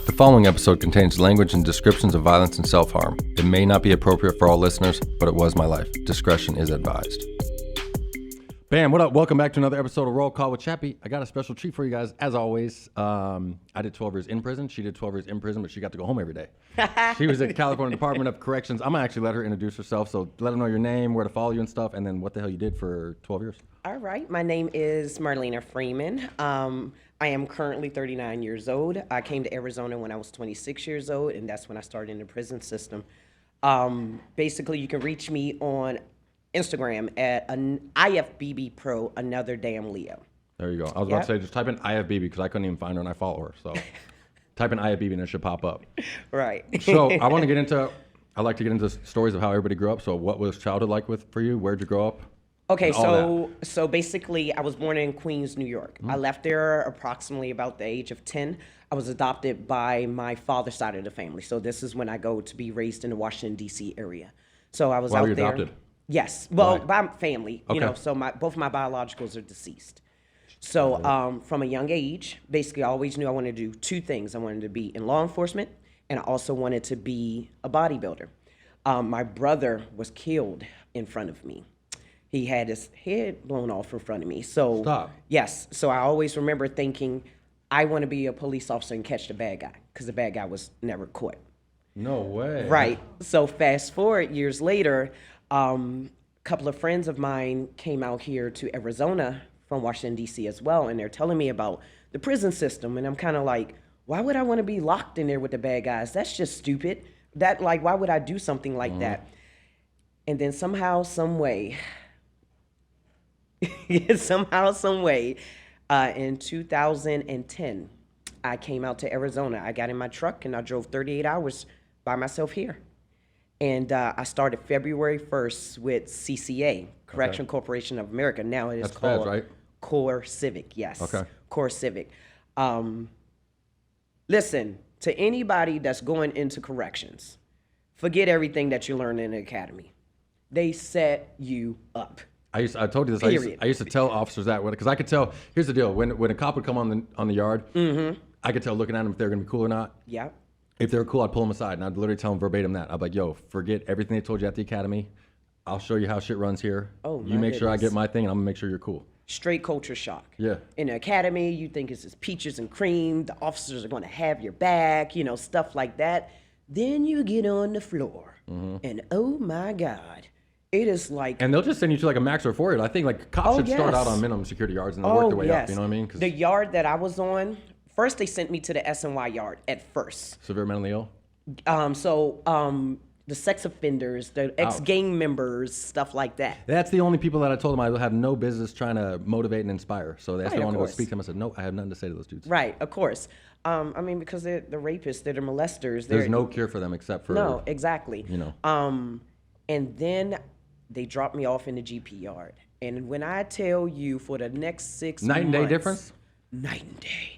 The following episode contains language and descriptions of violence and self-harm. It may not be appropriate for all listeners, but it was my life. Discretion is advised. Bam, what up? Welcome back to another episode of Roll Call with Chappy. I got a special treat for you guys, as always. I did 12 years in prison. She did 12 years in prison, but she got to go home every day. She was at California Department of Corrections. I'm going to actually let her introduce herself, so let her know your name, where to follow you and stuff, and then what the hell you did for 12 years. All right, my name is Marlena Freeman. I am currently 39 years old. I came to Arizona when I was 26 years old, and that's when I started in the prison system. Basically, you can reach me on Instagram at an IFBB Pro, another damn Leo. There you go. I was about to say, just type in IFBB because I couldn't even find her and I follow her. So type in IFBB and it should pop up. Right. So I like to get into stories of how everybody grew up. So what was childhood like for you? Where'd you grow up? Okay, so basically, I was born in Queens, New York. I left there approximately about the age of 10. I was adopted by my father's side of the family. So this is when I go to be raised in the Washington, D.C. area. So I was Why out were you there. adopted? Yes, well, Why? by family, Okay. you know, so both my biologicals are deceased. So from a young age, basically I always knew I wanted to do two things. I wanted to be in law enforcement, and I also wanted to be a bodybuilder. My brother was killed in front of me. He had his head blown off in front of me. So Stop. Yes, so I always remember thinking, I want to be a police officer and catch the bad guy, because the bad guy was never caught. No way. Right. So fast forward years later, a couple of friends of mine came out here to Arizona from Washington, D.C. as well, and they're telling me about the prison system, and I'm kind of like, why would I want to be locked in there with the bad guys? That's just stupid. Why would I do something like that? And then somehow, some way, in 2010, I came out to Arizona. I got in my truck, and I drove 38 hours by myself here. And I started February 1st with CCA, Correction Corporation of America. Now it is called feds, right? Core Civic, yes. Okay. Core Civic. Listen, to anybody that's going into corrections, forget everything that you learned in the academy. They set you up. I told you this. I used to tell officers that because I could tell. Here's the deal: when a cop would come on the yard, I could tell looking at them if they're gonna be cool or not. Yeah. If they were cool, I'd pull them aside and I'd literally tell them verbatim that. I'd be like, yo, forget everything they told you at the academy. I'll show you how shit runs here. Oh, you make sure I get my thing, and I'm gonna make sure you're cool. Straight culture shock. Yeah. In the academy, you think it's just peaches and cream. The officers are going to have your back, you know, stuff like that. Then you get on the floor, and oh my God, it is like. And they'll just send you to like a max or forward. I think like cops should start out on minimum security yards and then work their way up. You know what I mean? The yard that I was on, first they sent me to the SNY yard at first. Severe mentally ill. The sex offenders, the ex-gang members, stuff like that. That's the only people that I told them I have no business trying to motivate and inspire. So that's the only one to speak to them. I said, no, I have nothing to say to those dudes. Right, of course. I mean, because they're the rapists, they're the molesters. There's no cure for them except for. No, exactly. You know. And then they dropped me off in the GP yard. And when I tell you for the next 6 months. Night and day difference? Night and day.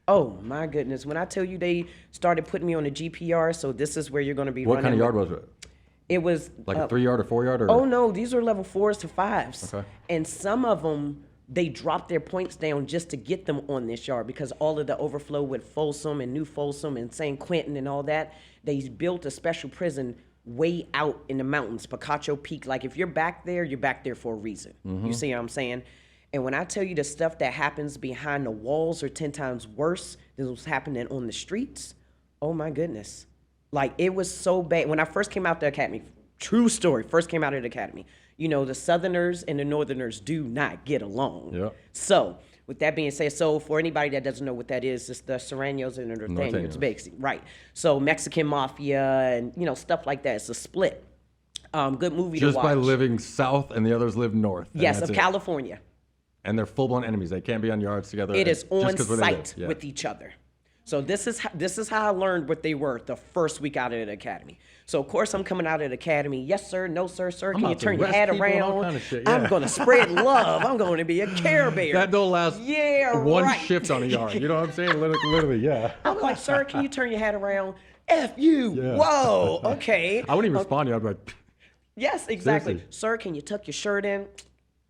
Oh, my goodness. When I tell you they started putting me on the GPR, so this is where you're going to be running. What kind of yard was it? It was... Like a 3-yard or 4-yard? Or? Oh, no. These are level 4s to 5s. Okay. And some of them, they dropped their points down just to get them on this yard because all of the overflow with Folsom and New Folsom and San Quentin and all that, they built a special prison way out in the mountains, Picacho Peak. Like, if you're back there for a reason. You see what I'm saying? And when I tell you the stuff that happens behind the walls are 10 times worse than what's happening on the streets, oh my goodness. Like, it was so bad. When I first came out the academy, true story, first came out of the academy, you know, the Southerners and the Northerners do not get along. Yeah. So, with that being said, so for anybody that doesn't know what that is, it's the Serranos and the Norteños, basically. Right. So, Mexican Mafia and, you know, stuff like that. It's a split. Good movie to watch. Just by living south and the others live north. Yes, of California. And they're full-blown enemies. They can't be on yards together. It is on site Yeah. with each other. So this is how I learned what they were the first week out of the academy. So of course I'm coming out of the academy. Yes sir, no sir, sir. Can you turn your hat around? Kind of shit, yeah. I'm gonna spread love. I'm going to be a Care Bear. That don't last one shift on a yard. You know what I'm saying? Literally, yeah. I'm like, sir, can you turn your hat around? F you. Yeah. Whoa. Okay. I wouldn't even respond to you. I'd be like, yes, exactly. Seriously. Sir, can you tuck your shirt in?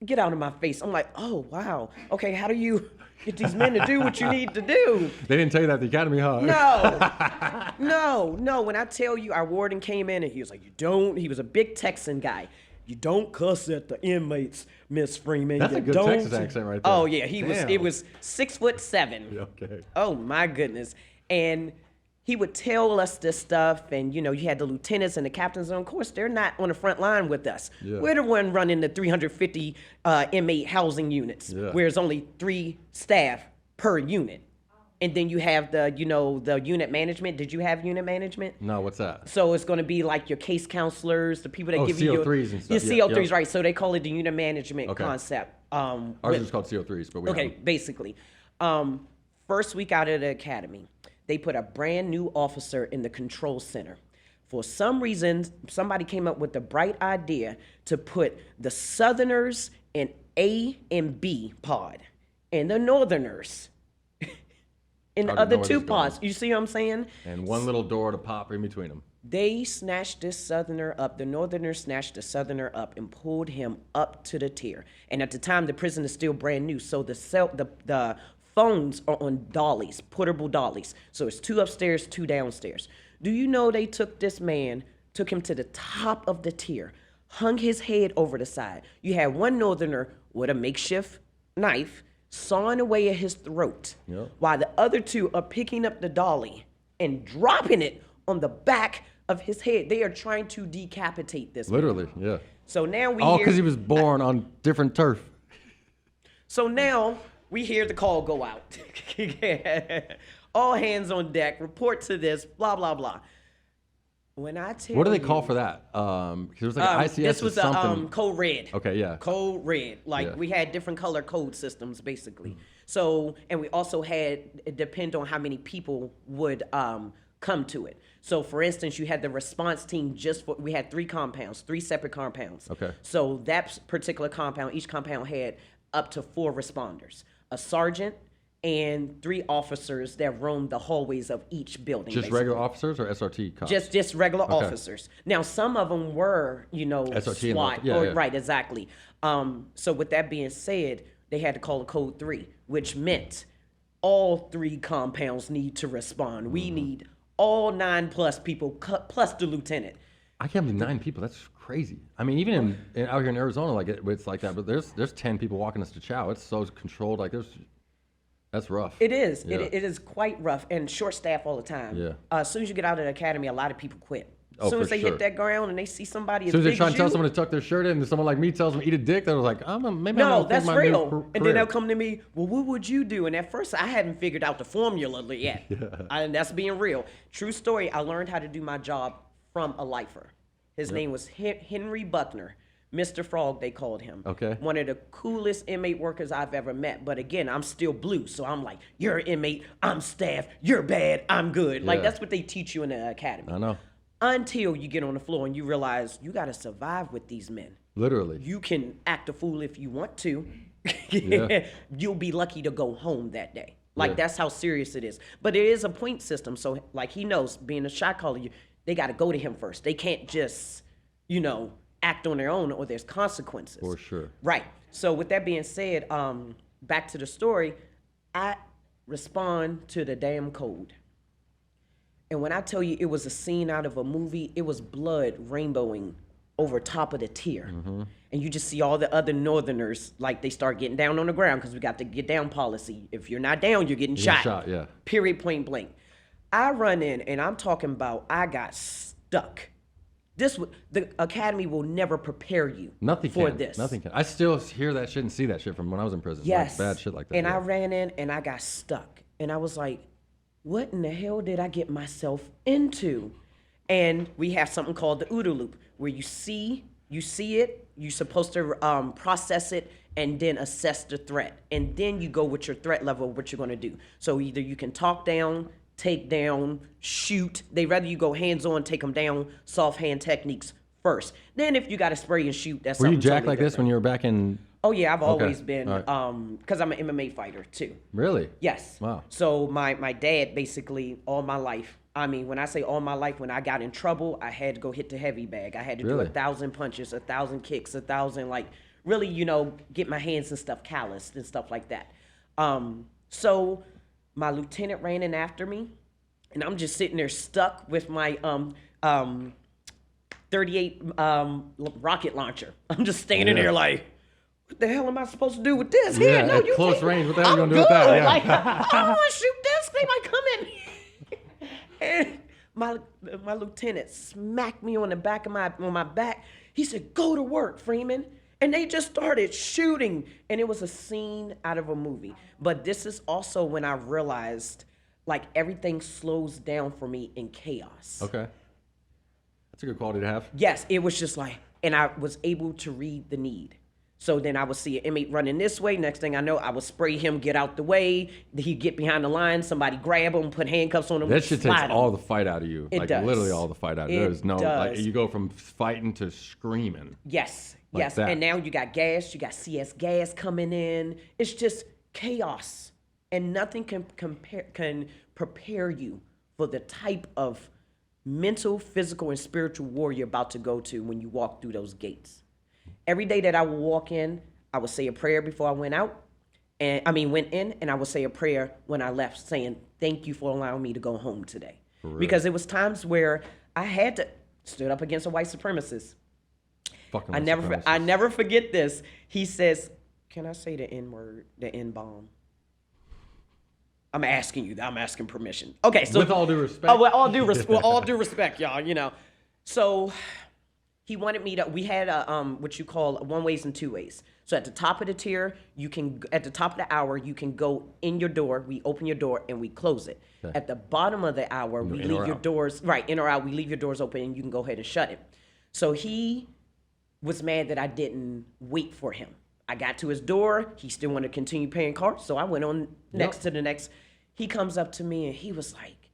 Get out of my face. I'm like, oh wow. Okay, how do you Get these men to do what you need to do. They didn't tell you that at the academy, huh? No. When I tell you, our warden came in and he was like, he was a big Texan guy. You don't cuss at the inmates, Miss Freeman. That's you a good don't. Texas accent right there. Oh yeah, Damn. it was 6'7". Yeah, okay. Oh my goodness. And he would tell us this stuff, and you had the lieutenants and the captains, and of course they're not on the front line with us. Yeah. We're the one running the 350 inmate housing units, where there's only 3 staff per unit. And then you have the unit management. Did you have unit management? No, what's that? So it's going to be like your case counselors, the people that give you CO3s and stuff. Your CO3s, right? So they call it the unit management concept. Ours is called CO3s, but we basically. First week out of the academy, they put a brand new officer in the control center. For some reason, somebody came up with the bright idea to put the Southerners in A and B pod, and the Northerners in the other 2 pods. You see what I'm saying? And one little door to pop in between them. They snatched this Southerner up. The Northerners snatched the Southerner up and pulled him up to the tier. And at the time, the prison is still brand new, so the phones are on dollies, portable dollies. So it's 2 upstairs, 2 downstairs. Do you know they took this man, took him to the top of the tier, hung his head over the side. You had one Northerner with a makeshift knife sawing away at his throat, while the other 2 are picking up the dolly and dropping it on the back of his head. They are trying to decapitate this man. Literally, yeah. So now we all because he was born on different turf. So now we hear the call go out. All hands on deck, report to this, blah, blah, blah. When I tell you... What do they call for that? It was like ICS this was something. code red. Okay, yeah. Code red. We had different color code systems, basically. So, and we also had, it depend on how many people would come to it. So, for instance, you had the response team we had 3 compounds, 3 separate compounds. Okay. So that particular compound, each compound had up to 4 responders. A sergeant and 3 officers that roamed the hallways of each building. Just basically. Regular officers or SRT cops? Just regular officers. Now, some of them were, SRT SWAT. yeah. Right, exactly. So with that being said, they had to call a code 3, which meant all 3 compounds need to respond. We need all 9+ people, plus the lieutenant. I can't believe 9 people. That's crazy. I mean, even out here in Arizona, it's like that. But there's 10 people walking us to chow. It's so controlled. That's rough. It is. Yeah. It is quite rough and short staff all the time. Yeah. As soon as you get out of the academy, a lot of people quit. As Oh, soon as for they sure. hit that ground and they see somebody as As soon as big they try as and tell you, someone to tuck their shirt in, and someone like me tells them eat a dick, they're like, maybe no, I'm that's my real. And then they'll career. come to me, well, what would you do? And at first, I hadn't figured out the formula yet. And that's being real. True story, I learned how to do my job from a lifer. His name was Henry Buckner. Mr. Frog, they called him. Okay. One of the coolest inmate workers I've ever met. But again, I'm still blue. So I'm like, you're an inmate, I'm staff, you're bad, I'm good. Like, that's what they teach you in the academy. I know. Until you get on the floor and you realize you got to survive with these men. Literally. You can act a fool if you want to. Yeah. You'll be lucky to go home that day. Like, that's how serious it is. But it is a point system. So, like, he knows, being a shot caller, they got to go to him first. They can't just, act on their own, or there's consequences. For sure. Right. So with that being said, back to the story, I respond to the damn code. And when I tell you it was a scene out of a movie, it was blood rainbowing over top of the tier. And you just see all the other Northerners, like, they start getting down on the ground because we got the get down policy. If you're not down, you're getting shot. Yeah. Period, point blank. I run in, and I'm talking about I got stuck. The academy will never prepare you for this. Nothing can. I still hear that shit and see that shit from when I was in prison. Yes. Like bad shit like that. And I ran in and I got stuck. And I was like, what in the hell did I get myself into? And we have something called the OODA loop, where you see it, you're supposed to process it, and then assess the threat. And then you go with your threat level, what you're gonna do. So either you can talk down, take down, shoot. They rather you go hands-on, take them down, soft hand techniques first. Then if you got to spray and shoot, that's Were you something jacked totally like this different. when you were back in? Oh yeah, I've always Okay. been, All right. because I'm an MMA fighter too. Really? Yes. Wow. So my dad basically all my life, I mean, when I say all my life, when I got in trouble, I had to go hit the heavy bag. I had to do Really? 1,000 punches, 1,000 kicks, 1,000, like, really, get my hands and stuff calloused and stuff like that. So my lieutenant ran in after me, and I'm just sitting there stuck with my 38 rocket launcher. I'm just standing there like, what the hell am I supposed to do with this? Yeah, Here, no, at you close can't. range. What the hell are you I'm gonna do with that? good. Yeah. Like, I don't want to shoot this. They might come in. And my lieutenant smacked me on the back of my back. He said, "Go to work, Freeman." And they just started shooting, and it was a scene out of a movie. But this is also when I realized, like, everything slows down for me in chaos. Okay. That's a good quality to have. Yes, it was just like, and I was able to read the need. So then I would see an inmate running this way. Next thing I know, I would spray him, get out the way. He'd get behind the line. Somebody grab him, put handcuffs on him. That shit takes slide him. all the fight out of you. It like does. literally all the fight out of you. It There's no like does. you go from fighting to screaming. Yes, Like yes. that. And now you got gas. You got CS gas coming in. It's just chaos, and nothing can prepare you for the type of mental, physical, and spiritual war you're about to go to when you walk through those gates. Every day that I would walk in, I would say a prayer before I went in, and I would say a prayer when I left, saying, "Thank you for allowing me to go home today." Because it was times where I had to stood up against a white supremacist. Fucking I never forget this. He says, "Can I say the N word, the N bomb?" I'm asking you. I'm asking permission. Okay, so with all due respect. Oh, with all due respect, y'all. You know, so he wanted me to. We had a what you call one ways and two ways. So at the top of the tier, at the top of the hour, you can go in your door. We open your door and we close it. Okay. At the bottom of the hour, we in leave or your out. doors in or out. We leave your doors open and you can go ahead and shut it. So he was mad that I didn't wait for him. I got to his door. He still wanted to continue paying cards, so I went on next to the next. He comes up to me and he was like,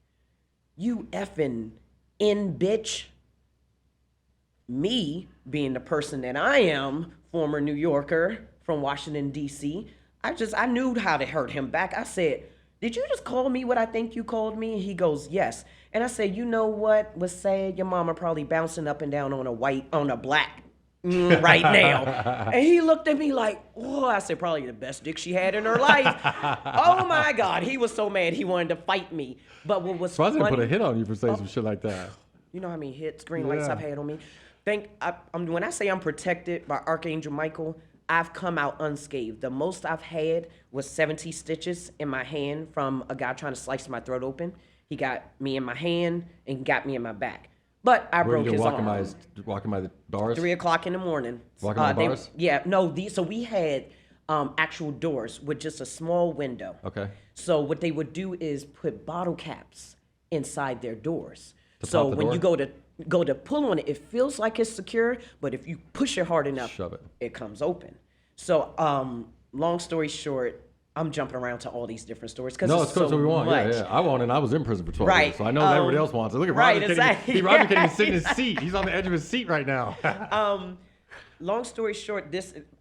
"You effing in bitch." Me being the person that I am, former New Yorker from Washington, D.C., I knew how to hurt him back. I said, "Did you just call me what I think you called me?" And he goes, "Yes." And I said, "You know what was sad? Your mama probably bouncing up and down on a black right now." And he looked at me like, "Oh," I said, "Probably the best dick she had in her life." Oh my God, he was so mad he wanted to fight me. But what was So I was funny, gonna put a hit on you for saying some shit like that. you know how many hits, green lights Yeah. I've had on me? When I say I'm protected by Archangel Michael, I've come out unscathed. The most I've had was 70 stitches in my hand from a guy trying to slice my throat open. He got me in my hand and got me in my back. But I Where broke you his walking arm. walking by the bars? 3:00 in the morning. Walking by the bars? So we had actual doors with just a small window. Okay. So what they would do is put bottle caps inside their doors. To So pop the when door? you go to pull on it, it feels like it's secure, but if you push it hard enough, Shove it. it comes open. So long story short, I'm jumping around to all these different stories because No, it's it's close so to what we want. much. Yeah. I want, and I was in prison for 12 Right. years, so I know that everybody else wants it. Look at right, Roger. exactly. Roger can't even sit in his seat. He's on the edge of his seat right now. Long story short,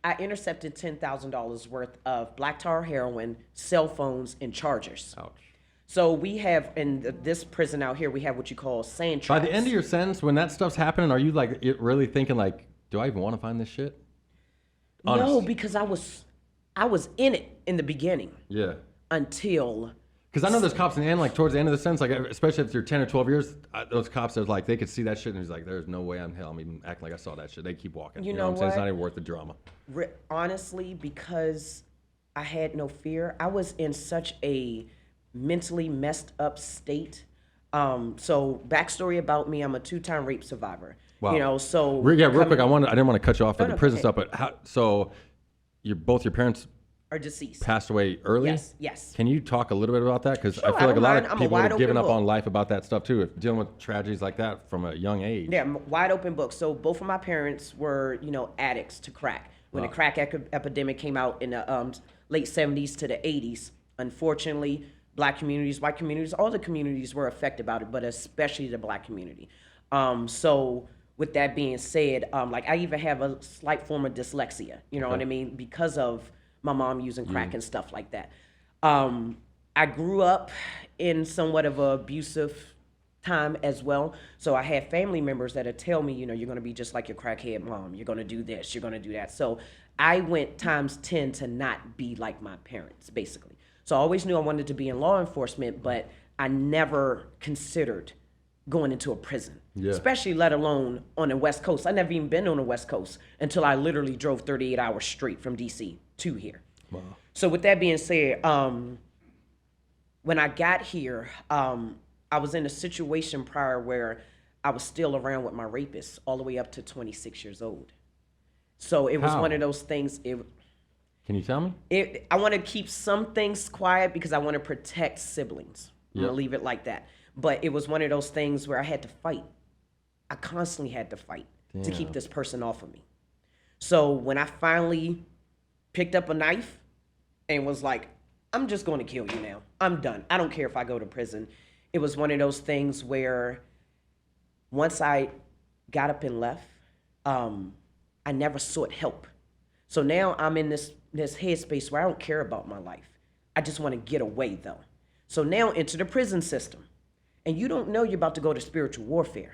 I intercepted $10,000 worth of black tar heroin, cell phones, and chargers. Ouch. So we have in this prison out here, we have what you call sand By traps. the end of your sentence, when that stuff's happening, are you like really thinking like, do I even want to find this shit? No, Honest. because I was in it in the beginning Yeah. until Because I know there's cops in the end, like towards the end of the sentence, like especially if you're 10 or 12 years, those cops are like, they could see that shit and he's like, there's no way in hell I'm even acting like I saw that shit. They keep walking. You know know what I'm saying? It's what? not even worth the drama. honestly, because I had no fear, I was in such a mentally messed up state. So backstory about me, I'm a 2-time rape survivor. Wow. You know, so Real quick, I didn't want to cut you off with No, the no, prison go stuff, but so both your parents are deceased. passed away early? Yes. Can you talk a little bit about that? Because I Sure, feel like a don't lot mind. of I'm a people wide have given open up book. on life about that stuff too, dealing with tragedies like that from a young age. Yeah, wide open book. So both of my parents were, addicts to crack. When the crack epidemic came out in the late 70s to the 80s, unfortunately, black communities, white communities, all the communities were affected by it, but especially the black community. So with that being said, like I even have a slight form of dyslexia, you know what I mean? Because of my mom using crack and stuff like that. I grew up in somewhat of an abusive time as well. So I had family members that would tell me, you're going to be just like your crackhead mom. You're going to do this. You're going to do that. So I went times 10 to not be like my parents, basically. So I always knew I wanted to be in law enforcement, but I never considered going into a prison, especially let alone on the West Coast. I never even been on the West Coast until I literally drove 38 hours straight from DC to here. Wow. So with that being said, when I got here, I was in a situation prior where I was still around with my rapist all the way up to 26 years old. So it was one of those things. Can you tell me? I want to keep some things quiet because I want to protect siblings. I'm going to leave it like that. But it was one of those things where I had to fight. I constantly had to fight to keep this person off of me. So when I finally picked up a knife and was like, I'm just going to kill you now. I'm done. I don't care if I go to prison. It was one of those things where once I got up and left, I never sought help. So now I'm in this headspace where I don't care about my life. I just want to get away though. So now into the prison system. And you don't know you're about to go to spiritual warfare.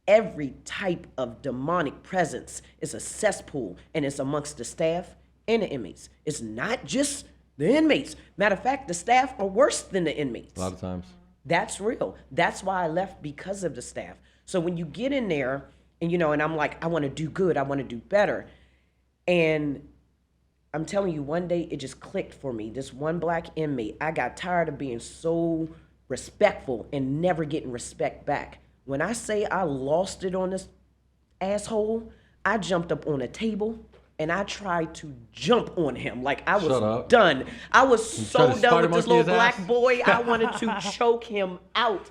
Every type of demonic presence is a cesspool, and it's amongst the staff and the inmates. It's not just the inmates. Matter of fact, the staff are worse than the inmates. A lot of times. That's real. That's why I left, because of the staff. So when you get in there and, and I'm like, I want to do good. I want to do better. And I'm telling you, one day it just clicked for me. This one black inmate, I got tired of being so respectful and never getting respect back. When I say I lost it on this asshole, I jumped up on a table and I tried to jump on him. Like I was done. I was so done with this little black boy. I wanted to choke him out.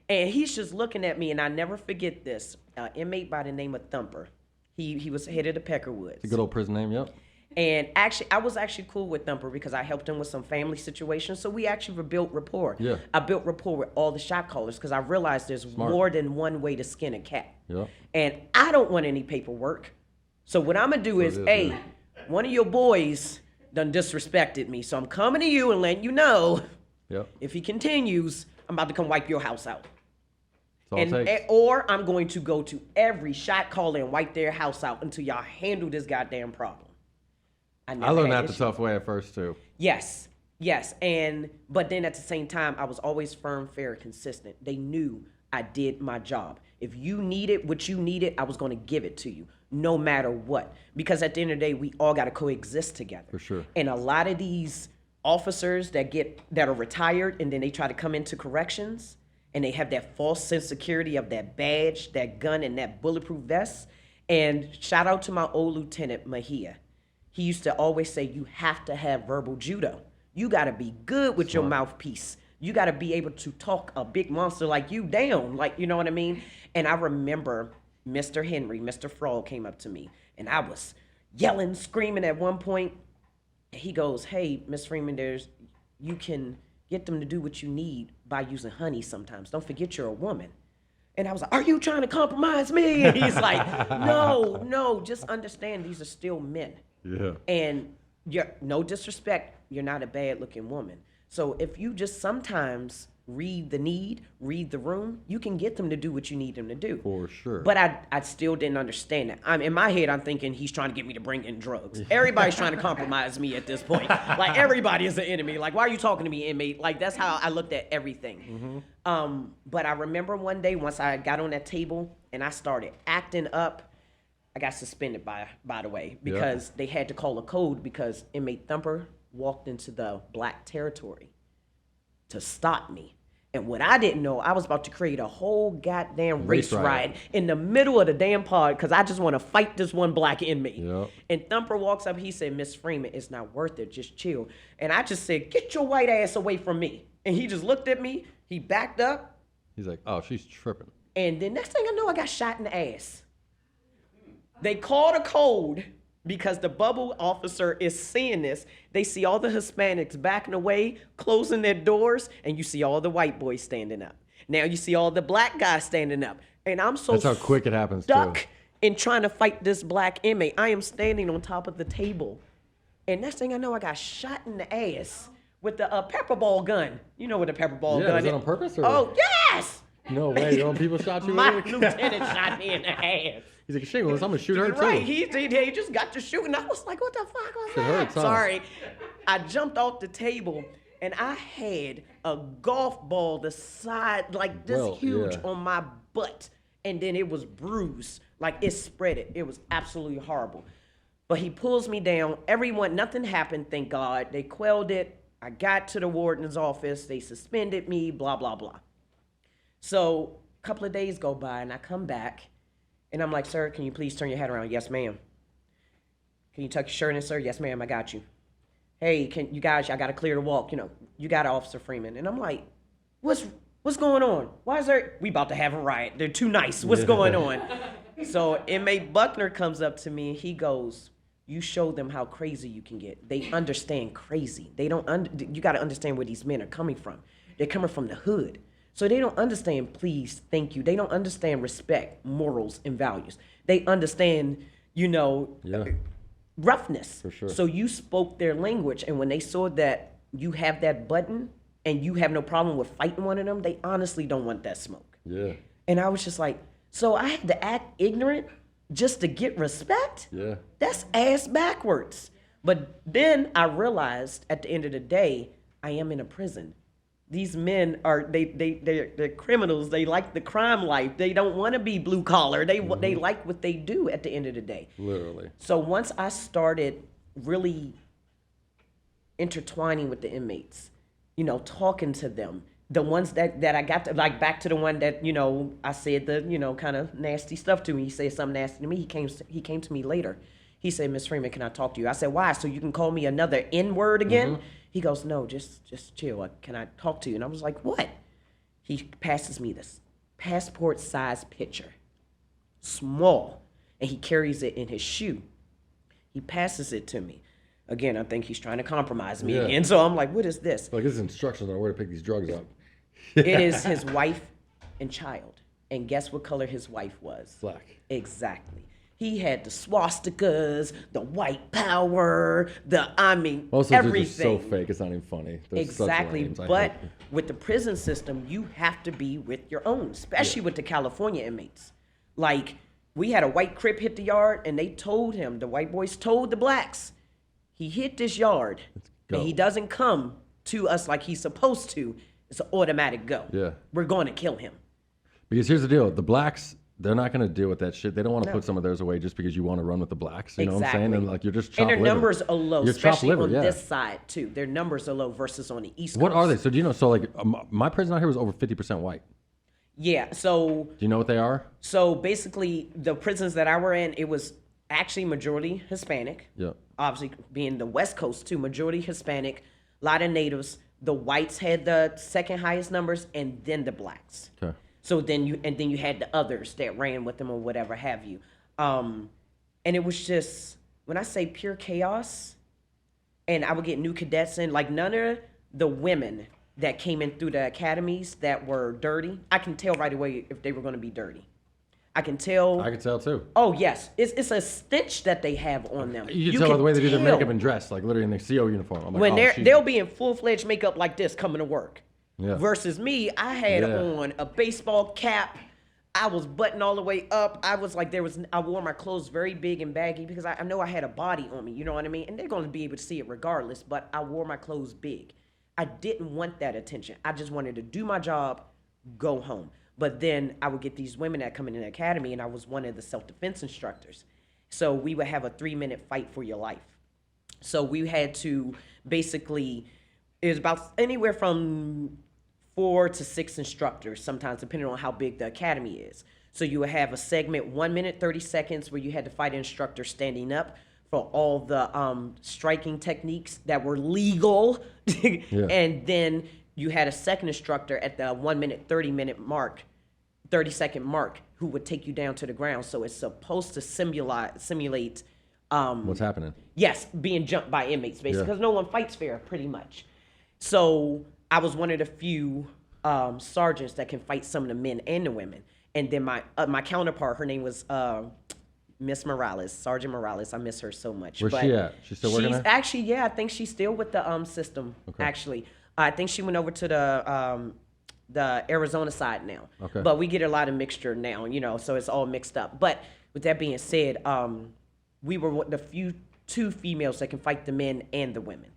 And he's just looking at me, and I never forget this. Inmate by the name of Thumper. He was head of the Peckerwoods. It's a good old prison name, yep. And actually, I was actually cool with Thumper because I helped him with some family situations. So we actually built rapport. Yeah. I built rapport with all the shot callers because I realized there's more than one way to skin a cat. Yeah. And I don't want any paperwork. So what I'm going to do is, hey, one of your boys done disrespected me. So I'm coming to you and letting you know, if he continues, I'm about to come wipe your house out. Or I'm going to go to every shot caller and wipe their house out until y'all handle this goddamn problem. I learned that the tough way at first too. Yes. But then at the same time, I was always firm, fair, consistent. They knew I did my job. If you needed what you needed, I was going to give it to you, no matter what. Because at the end of the day, we all got to coexist together. For sure. And a lot of these officers that are retired and then they try to come into corrections and they have that false sense of security of that badge, that gun, and that bulletproof vest. And shout out to my old lieutenant, Mahia. He used to always say, you have to have verbal judo. You got to be good with your mouthpiece. You got to be able to talk a big monster like you down. Like, you know what I mean? And I remember Mr. Henry, Mr. Frog came up to me. And I was yelling, screaming at one point. And he goes, hey, Miss Freeman, you can get them to do what you need by using honey sometimes. Don't forget you're a woman. And I was like, are you trying to compromise me? And he's like, no, just understand these are still men. Yeah. And no disrespect, you're not a bad looking woman. So if you just sometimes read the need, read the room, you can get them to do what you need them to do. For sure. But I still didn't understand that. In my head, I'm thinking he's trying to get me to bring in drugs. Everybody's trying to compromise me at this point. Like everybody is an enemy. Like, why are you talking to me, inmate? Like that's how I looked at everything. Mm-hmm. But I remember one day once I got on that table and I started acting up, I got suspended by the way, because they had to call a code because inmate Thumper walked into the black territory to stop me. And what I didn't know, I was about to create a whole goddamn race riot in the middle of the damn pod because I just want to fight this one black inmate. Yep. And Thumper walks up, he said, Miss Freeman, it's not worth it, just chill. And I just said, get your white ass away from me. And he just looked at me, he backed up. He's like, oh, she's tripping. And then next thing I know, I got shot in the ass. They called a code because the bubble officer is seeing this. They see all the Hispanics backing away, closing their doors, and you see all the white boys standing up. Now you see all the black guys standing up. And I'm so That's how quick it happens, stuck in trying to fight this black inmate. I am standing on top of the table. And next thing I know, I got shot in the ass with the pepper ball gun. You know what a pepper ball gun is. Was that on purpose? Or? Oh, yes! No way, your own people shot you? My lieutenant shot me in the ass. He's like, shameless, I'm gonna shoot her Right, too. he just got to shooting. I was like, what the fuck was It that? hurts, huh? Sorry. I jumped off the table and I had a golf ball the size, like this huge on my butt. And then it was bruised, like it spread it. It was absolutely horrible. But he pulls me down. Nothing happened, thank God. They quelled it. I got to the warden's office. They suspended me, blah, blah, blah. So a couple of days go by and I come back and I'm like, sir, can you please turn your head around? Yes, ma'am. Can you tuck your shirt in, sir? Yes, ma'am, I got you. Hey, can you guys, I got to clear the walk. You got Officer Freeman. And I'm like, what's going on? Why is there, we about to have a riot. They're too nice. What's going on? So inmate Buckner comes up to me and he goes, you show them how crazy you can get. They understand crazy. They don't, you got to understand where these men are coming from. They're coming from the hood. So they don't understand please, thank you. They don't understand respect, morals, and values. They understand, roughness. For sure. So you spoke their language, and when they saw that you have that button and you have no problem with fighting one of them, they honestly don't want that smoke. Yeah. And I was just like, so I had to act ignorant just to get respect? Yeah. That's ass backwards. But then I realized at the end of the day, I am in a prison. These men are they're criminals. They like the crime life. They don't want to be blue collar. They like what they do at the end of the day. Literally. So once I started really intertwining with the inmates, talking to them, the ones that I got to, like back to the one that, I said the, kind of nasty stuff to me. He said something nasty to me. He came to me later. He said, Miss Freeman, can I talk to you? I said, why? So you can call me another N-word again? He goes, no, just chill. Can I talk to you? And I was like, what? He passes me this passport size picture, small, and he carries it in his shoe. He passes it to me. Again, I think he's trying to compromise me again. So I'm like, what is this? Like, this is instructions on where to pick these drugs up. It is his wife and child. And guess what color his wife was? Black. Exactly. He had the swastikas, the white power, everything. Most of these are so fake, it's not even funny. They're Exactly. But with the prison system, you have to be with your own, especially with the California inmates. Like, we had a white Crip hit the yard, and they told him, the white boys told the blacks, he hit this yard, and he doesn't come to us like he's supposed to. It's an automatic go. Yeah. We're going to kill him. Because here's the deal. The blacks, they're not going to deal with that shit. They don't want to put some of theirs away just because you want to run with the blacks. You know what I'm saying? And like, you're just chopped liver. And their numbers are low, You're especially liver, on this side, too. Their numbers are low versus on the East Coast. What are they? So do you know, my prison out here was over 50% white. Yeah, so... Do you know what they are? So basically, the prisons that I were in, it was actually majority Hispanic. Yeah. Obviously, being the West Coast, too, majority Hispanic, a lot of natives. The whites had the second highest numbers, and then the blacks. Okay. So then you had the others that ran with them or whatever have you. And it was just, when I say pure chaos, and I would get new cadets in, like none of the women that came in through the academies that were dirty, I can tell right away if they were going to be dirty. I can tell. I can tell too. Oh, yes. It's a stench that they have on them. You can tell by the way they do their makeup and dress, like literally in their CO uniform. I'm like, when they'll be in full-fledged makeup like this coming to work. Yeah. Versus me, I had on a baseball cap. I was buttoned all the way up. I was like, I wore my clothes very big and baggy because I know I had a body on me, you know what I mean? And they're going to be able to see it regardless, but I wore my clothes big. I didn't want that attention. I just wanted to do my job, go home. But then I would get these women that come in the academy, and I was one of the self-defense instructors. So we would have a 3-minute fight for your life. So we had to basically, it was about anywhere from 4 to 6 instructors, sometimes depending on how big the academy is. So you would have a segment, 1 minute, 30 seconds, where you had to fight an instructor standing up for all the striking techniques that were legal. And then you had a second instructor at the 1 minute, 30-second mark, who would take you down to the ground. So it's supposed to simulate what's happening? Yes, being jumped by inmates, basically, because no one fights fair, pretty much. So I was one of the few sergeants that can fight some of the men and the women. And then my counterpart, her name was Miss Morales, Sergeant Morales. I miss her so much. Where's she at? She's still working there? She's actually, yeah, I think she's still with the system, actually. I think she went over to the Arizona side now. Okay. But we get a lot of mixture now, so it's all mixed up. But with that being said, we were the two females that can fight the men and the women.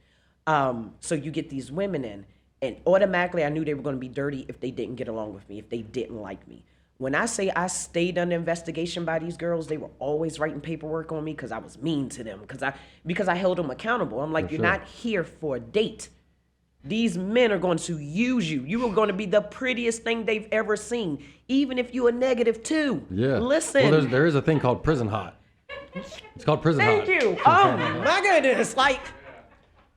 So you get these women in, and automatically I knew they were going to be dirty if they didn't get along with me, if they didn't like me. When I say I stayed under investigation by these girls, they were always writing paperwork on me because I was mean to them, because I held them accountable. I'm like, you're not here for a date. These men are going to use you. You are going to be the prettiest thing they've ever seen, even if you're a -2. Yeah. Listen. Well, there is a thing called prison hot. It's called prison hot. Thank you. Oh, my goodness.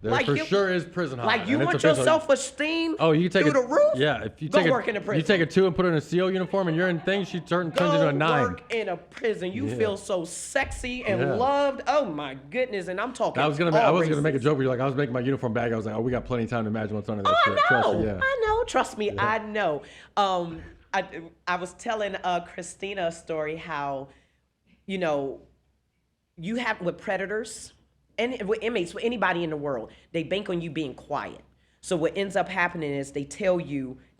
There for sure is prison hot. Like, you want your self-esteem you take through the roof? Yeah, if you go take work in a prison. You take a 2 and put it in a SEAL uniform and you're in things, she turns into a 9. Go work in a prison. You feel so sexy and loved. Oh my goodness! And I'm talking. I was gonna make a joke where you're like, I was making my uniform bag. I was like, oh, we got plenty of time to imagine what's under that shit. I know. Trust me, I know. I was telling Christina a story how, you have with predators. And with inmates, with anybody in the world, they bank on you being quiet. So what ends up happening is they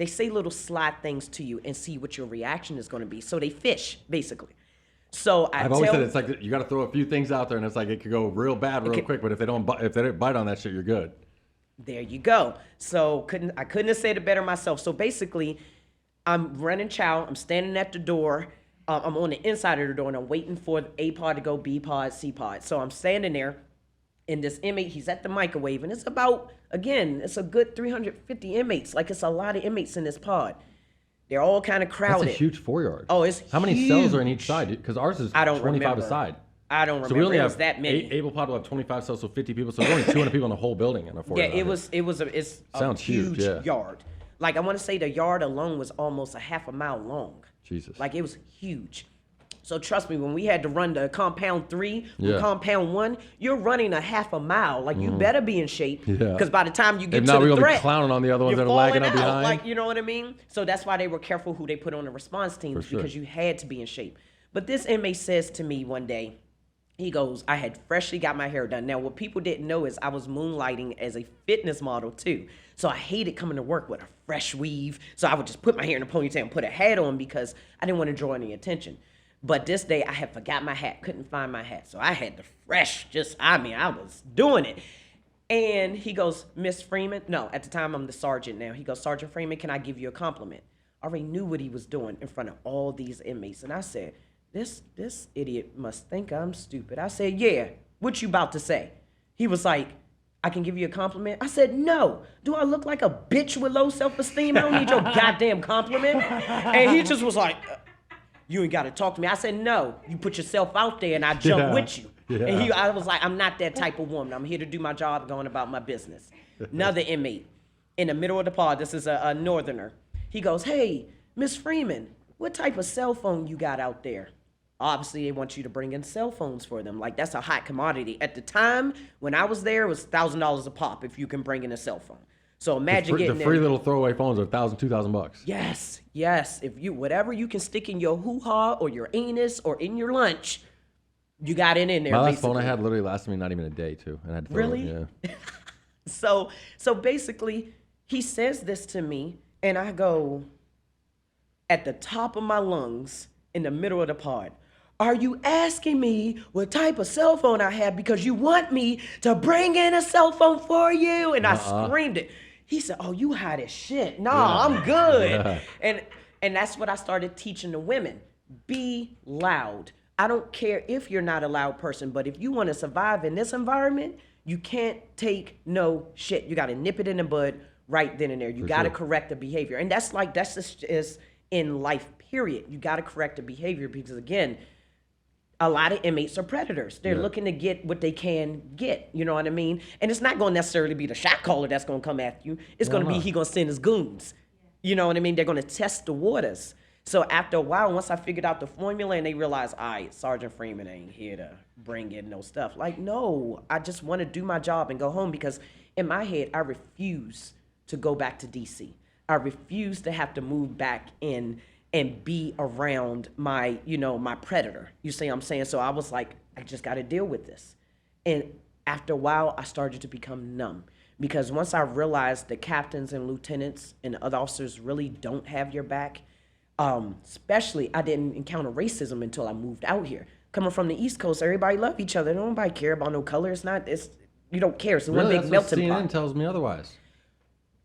say little sly things to you and see what your reaction is going to be. So they fish, basically. So I've always said it's like you got to throw a few things out there, and it's like it could go real bad real quick. But if they don't bite on that shit, you're good. There you go. So I couldn't have said it better myself. So basically, I'm running chow. I'm standing at the door. I'm on the inside of the door, and I'm waiting for A pod to go, B pod, C pod. So I'm standing there. And this inmate, he's at the microwave, and it's a good 350 inmates. Like, it's a lot of inmates in this pod. They're all kind of crowded. That's a huge 4-yard. Oh, it's How many cells are in each side? Because ours is 25 a side. I don't remember. So we only have that many. Able pod will have 25 cells, so 50 people. So there's only 200 people in the whole building in a 4-yard. Yeah, it's a huge yard. Like, I want to say the yard alone was almost a half a mile long. Jesus. Like, it was huge. So trust me, when we had to run the compound 3 from compound 1, you're running a half a mile. Like, you better be in shape. Because by the time you get to the threat, we're going to be clowning on the other ones that are lagging up behind. Like, you know what I mean? So that's why they were careful who they put on the response teams, because you had to be in shape. But this inmate says to me one day, he goes, I had freshly got my hair done. Now, what people didn't know is I was moonlighting as a fitness model too. So I hated coming to work with a fresh weave. So I would just put my hair in a ponytail and put a hat on because I didn't want to draw any attention. But this day I had forgot my hat, couldn't find my hat. So I had the fresh, I was doing it. And he goes, Miss Freeman, no, at the time I'm the sergeant now. He goes, Sergeant Freeman, can I give you a compliment? I already knew what he was doing in front of all these inmates. And I said, this idiot must think I'm stupid. I said, yeah, what you about to say? He was like, I can give you a compliment? I said, no. Do I look like a bitch with low self-esteem? I don't need your goddamn compliment. And he just was like, you ain't got to talk to me. I said, no, you put yourself out there and I jump with you. Yeah. And I was like, I'm not that type of woman. I'm here to do my job, going about my business. Another inmate in the middle of the pod, this is a northerner. He goes, hey, Miss Freeman, what type of cell phone you got out there? Obviously, they want you to bring in cell phones for them. Like, that's a hot commodity. At the time, when I was there, it was $1,000 a pop if you can bring in a cell phone. So imagine getting the free little throwaway phones are $1,000, $2,000. Yes. If you whatever you can stick in your hoo-ha or your anus or in your lunch, you got it in there. My last phone I had literally lasted me not even a day too, and I had to throw it. Yeah. So basically, he says this to me, and I go at the top of my lungs in the middle of the pod. Are you asking me what type of cell phone I have because you want me to bring in a cell phone for you? And I screamed it. He said, oh, you hot as shit. Nah, I'm good. Yeah. And that's what I started teaching the women. Be loud. I don't care if you're not a loud person, but if you want to survive in this environment, you can't take no shit. You got to nip it in the bud right then and there. You got to correct the behavior. And that's just is in life, period. You got to correct the behavior because, again, a lot of inmates are predators. They're looking to get what they can get. You know what I mean? And it's not going to necessarily be the shot caller that's going to come after you. It's going to be he going to send his goons. You know what I mean? They're going to test the waters. So after a while, once I figured out the formula and they realized, all right, Sergeant Freeman ain't here to bring in no stuff. Like, no, I just want to do my job and go home because in my head, I refuse to go back to D.C. I refuse to have to move back in and be around my, my predator. You see what I'm saying? So I was like, I just got to deal with this. And after a while, I started to become numb because once I realized the captains and lieutenants and other officers really don't have your back, especially I didn't encounter racism until I moved out here. Coming from the East Coast, everybody love each other. Nobody care about no color. You don't care. It's one Really? big That's what melting CNN pot. tells me otherwise.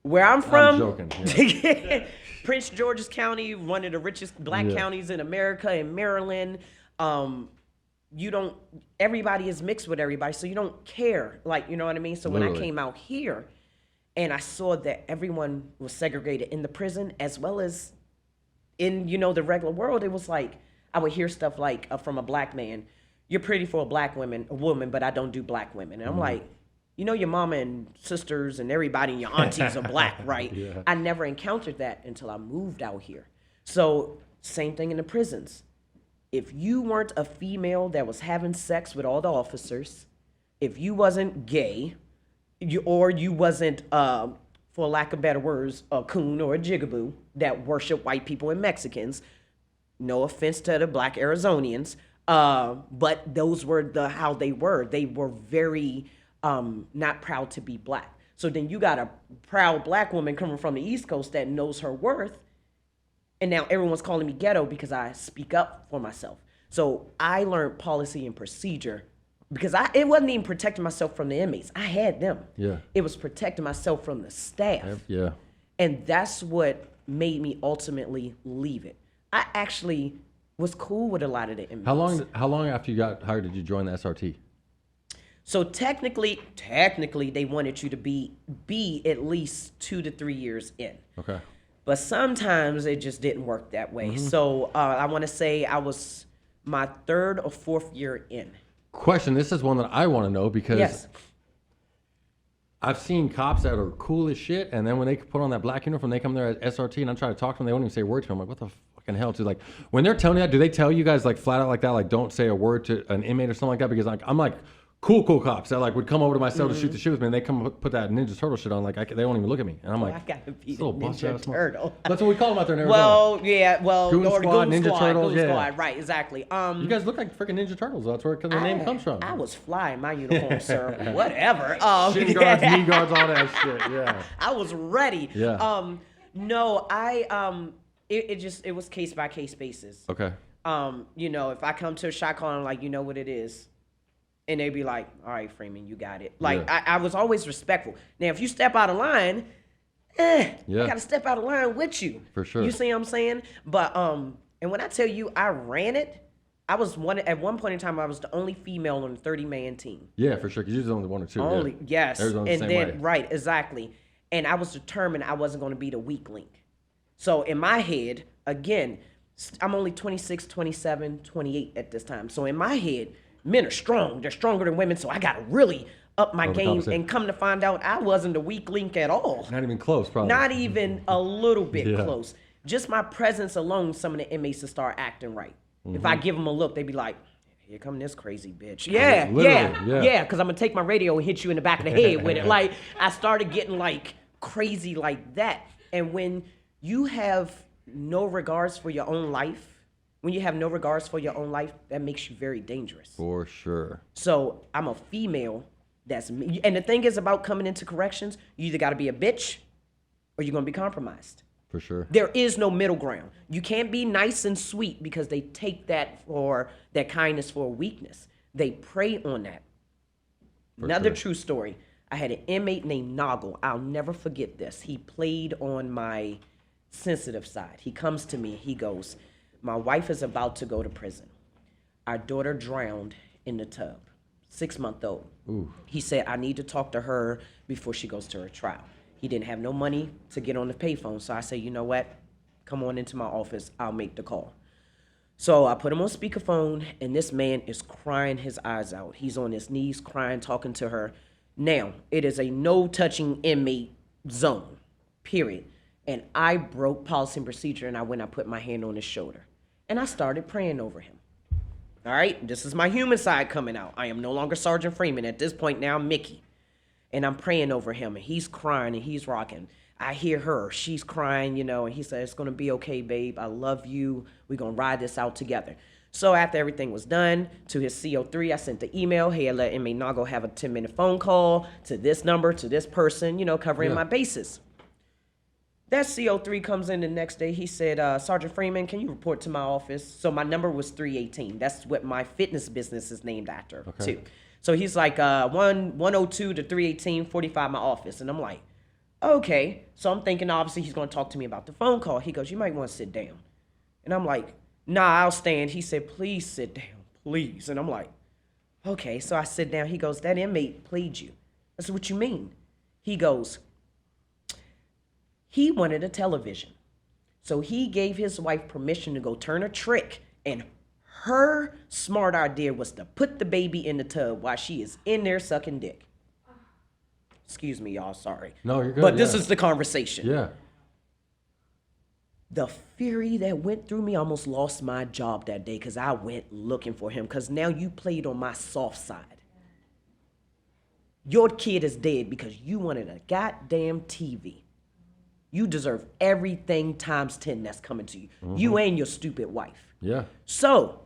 Where I'm from, joking, yeah. Prince George's County, one of the richest black counties in America, in Maryland. Everybody is mixed with everybody, so you don't care. Like, you know what I mean? So when I came out here and I saw that everyone was segregated in the prison as well as in, the regular world, it was like, I would hear stuff like from a black man, "You're pretty for a woman, but I don't do black women." And I'm like, your mama and sisters and everybody and your aunties are black, right? Yeah. I never encountered that until I moved out here. So same thing in the prisons. If you weren't a female that was having sex with all the officers, if you wasn't gay, you wasn't, for lack of better words, a coon or a jigaboo that worship white people and Mexicans, no offense to the black Arizonians, but those were how they were. They were very not proud to be black. So then you got a proud black woman coming from the East Coast that knows her worth. And now everyone's calling me ghetto because I speak up for myself. So I learned policy and procedure because it wasn't even protecting myself from the inmates. I had them. Yeah. It was protecting myself from the staff. Yeah. And that's what made me ultimately leave it. I actually was cool with a lot of the inmates. How long after you got hired did you join the SRT? So technically, they wanted you to be at least 2 to 3 years in. Okay. But sometimes it just didn't work that way. Mm-hmm. So I want to say I was my 3rd or 4th year in. Question, this is one that I want to know because Yes. I've seen cops that are cool as shit, and then when they put on that black uniform, they come there as SRT, and I try to talk to them, they won't even say a word to me. I'm like, what the fucking hell? Too, like, when they're telling you that, do they tell you guys like flat out like that, like don't say a word to an inmate or something like that? Because like I'm like cool cops that like would come over to my cell to shoot the shit with me, and they come put that Ninja Turtle shit on, like they won't even look at me, and I'm like, I gotta be "This little the Ninja bust-ass Turtle. That's what we call them out there in Arizona. Well, yeah, Goon or Squad, Goon Ninja Squad, Turtles, Goon yeah. Squad, right? Exactly. You guys look like freaking Ninja Turtles. That's where the name comes from. I was fly in my uniform, sir. Whatever. Shin guards, knee guards, all that shit. Yeah. I was ready. Yeah. No, it was case by case basis. Okay. If I come to a shot call, I'm like, you know what it is. And they'd be like, all right, Freeman, you got it. Like, Yeah. I was always respectful. Now, if you step out of line, I Yeah. got to step out of line with you. For sure. You see what I'm saying? But, and when I tell you I ran it, at one point in time, I was the only female on the 30-man team. Yeah, for sure. Because you're only one or two. Only, yes. Arizona's And the same then, way. right, exactly. And I was determined I wasn't going to be the weak link. So in my head, again, I'm only 26, 27, 28 at this time. So in my head, men are strong. They're stronger than women. So I got to really up my game. Overcompensate. And come to find out, I wasn't the weak link at all. Not even close, probably. Not even a little bit Yeah. close. Just my presence alone, some of the inmates will start acting right. If I give them a look, they be like, here come this crazy bitch. Yeah, because I'm going to take my radio and hit you in the back of the head with it. Like, I started getting, like, crazy like that. And when you have no regards for your own life, that makes you very dangerous. For sure. So I'm a female and the thing is about coming into corrections, you either got to be a bitch or you're going to be compromised. For sure. There is no middle ground. You can't be nice and sweet because they take that kindness for a weakness. They prey on that. Another true story. I had an inmate named Noggle. I'll never forget this. He played on my sensitive side. He comes to me. He goes, my wife is about to go to prison. Our daughter drowned in the tub, 6-month-old. Ooh. He said, I need to talk to her before she goes to her trial. He didn't have no money to get on the payphone. So I said, you know what? Come on into my office. I'll make the call. So I put him on speakerphone, and this man is crying his eyes out. He's on his knees crying, talking to her. Now, it is a no-touching inmate zone, period. And I broke policy and procedure, and I put my hand on his shoulder. And I started praying over him. All right? This is my human side coming out. I am no longer Sergeant Freeman. At this point now, I'm Mickey. And I'm praying over him, and he's crying, and he's rocking. I hear her. She's crying, and he said, it's going to be okay, babe. I love you. We're going to ride this out together. So after everything was done, to his CO3, I sent the email, hey, I let inmate Nago have a 10-minute phone call to this number, to this person, covering my bases. That CO3 comes in the next day. He said, Sergeant Freeman, can you report to my office? So my number was 318. That's what my fitness business is named after, too. So he's like, 102 to 318, 45 my office. And I'm like, okay. So I'm thinking, obviously, he's going to talk to me about the phone call. He goes, you might want to sit down. And I'm like, nah, I'll stand. He said, please sit down, please. And I'm like, okay. So I sit down. He goes, that inmate pleads you. I said, what you mean? He goes, he wanted a television. So he gave his wife permission to go turn a trick. And her smart idea was to put the baby in the tub while she is in there sucking dick. Excuse me, y'all. Sorry. No, you're good. But this is the conversation. Yeah. The fury that went through me, I almost lost my job that day because I went looking for him because now you played on my soft side. Your kid is dead because you wanted a goddamn TV. You deserve everything times 10 that's coming to you. You and your stupid wife. Yeah. So,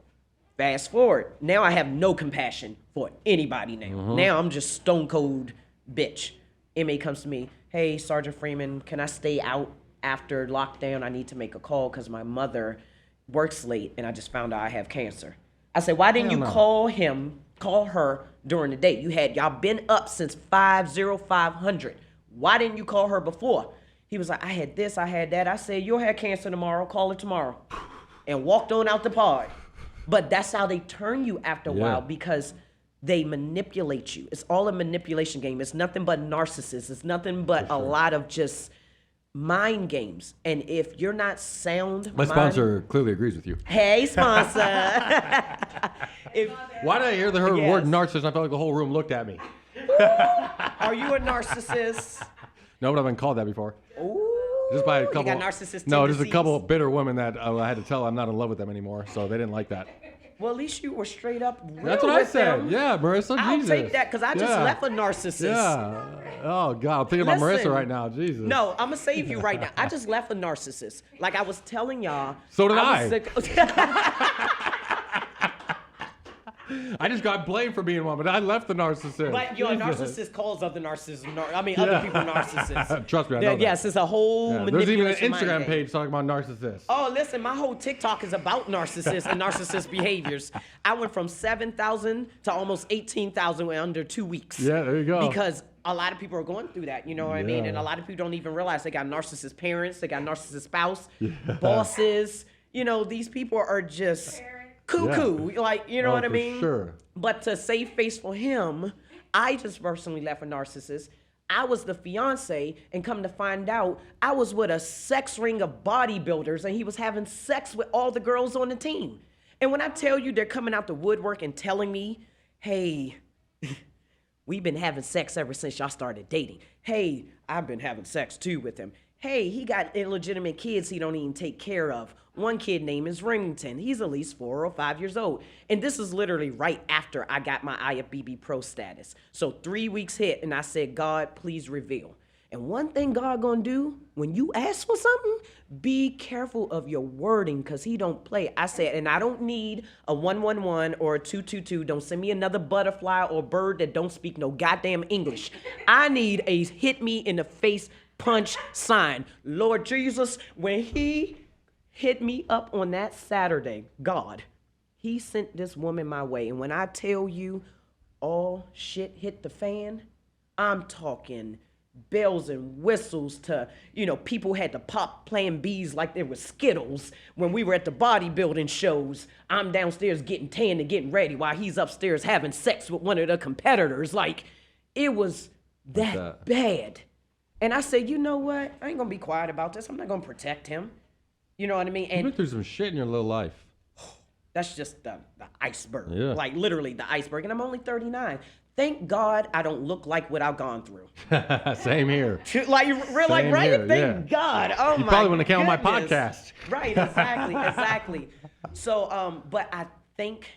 fast forward. Now I have no compassion for anybody now. Now I'm just stone cold bitch. Inmate comes to me, hey, Sergeant Freeman, can I stay out after lockdown? I need to make a call because my mother works late and I just found out I have cancer. I said, why didn't you call her during the day? Y'all been up since 5:0500. Why didn't you call her before? He was like, I had this, I had that. I said, you'll have cancer tomorrow, call her tomorrow. And walked on out the pod. But that's how they turn you after a while because they manipulate you. It's all a manipulation game. It's nothing but narcissists. It's nothing but a lot of just mind games. And if you're not sound, my sponsor clearly agrees with you. Hey, sponsor. Why did I hear the word narcissist? I felt like the whole room looked at me. Are you a narcissist? No, but I've been called that before. Ooh, just by a couple. You got narcissist No, just a tendencies? couple of bitter women that I had to tell I'm not in love with them anymore, so they didn't like that. Well, at least you were straight up real That's what I with said. them. Yeah, Marissa, I'll Jesus. take that because I just left a narcissist. Yeah. Oh, God. I'm thinking about Marissa Listen, right now. Jesus. No, I'm going to save you right now. I just left a narcissist. Like I was telling y'all. So did I. I just got blamed for being one, but I left the narcissist. But you're a Jesus. narcissist calls other narcissists. Other people narcissists. Trust me, I know that. Yes, it's a whole There's even an manipulation Instagram mind game. page talking about narcissists. Oh, listen, my whole TikTok is about narcissists and narcissist behaviors. I went from 7,000 to almost 18,000 in under 2 weeks. Yeah, there you go. Because a lot of people are going through that, you know what I mean? And a lot of people don't even realize they got narcissist parents, they got narcissist spouse, bosses. These people are just cuckoo. Like, you know what I mean? Sure. But to save face for him, I just personally left a narcissist. I was the fiance, and come to find out, I was with a sex ring of bodybuilders, and he was having sex with all the girls on the team. And when I tell you they're coming out the woodwork and telling me, hey, we've been having sex ever since y'all started dating. Hey, I've been having sex too with him. Hey, he got illegitimate kids he don't even take care of. One kid name is Remington. He's at least 4 or 5 years old. And this is literally right after I got my IFBB pro status. So 3 weeks hit and I said, God, please reveal. And one thing God gonna do, when you ask for something, be careful of your wording because he don't play. I said, and I don't need a 111 or a 222. Don't send me another butterfly or bird that don't speak no goddamn English. I need a hit me in the face punch sign. Lord Jesus, when he hit me up on that Saturday, God, he sent this woman my way. And when I tell you all shit hit the fan, I'm talking bells and whistles to, people had to pop Plan Bs like they were Skittles when we were at the bodybuilding shows. I'm downstairs getting tan and getting ready while he's upstairs having sex with one of the competitors. Like, it was that bad. And I said, you know what? I ain't gonna be quiet about this. I'm not gonna protect him. You know what I mean? And You've been through some shit in your little life. that's just the iceberg. Yeah. Like, literally the iceberg. And I'm only 39. Thank God I don't look like what I've gone through. Same here. Like, right? Here, Thank God. Oh, you my probably wouldn't have came on my goodness. podcast. Right, exactly. So, but I thank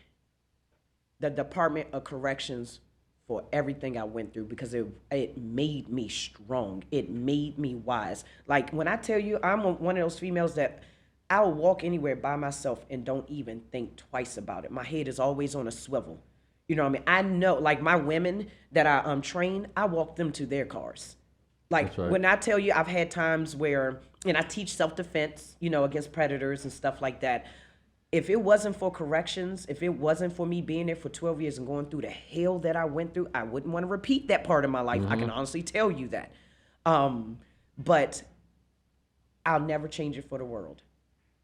the Department of Corrections for everything I went through because it made me strong. It made me wise. Like, when I tell you, I'm one of those females that I'll walk anywhere by myself and don't even think twice about it. My head is always on a swivel. You know what I mean? I know, like my women that I train, I walk them to their cars. Like when I tell you, I've had times where, and I teach self-defense, you know, against predators and stuff like that. If it wasn't for corrections, if it wasn't for me being there for 12 years and going through the hell that I went through, I wouldn't want to repeat that part of my life. I can honestly tell you that. But I'll never change it for the world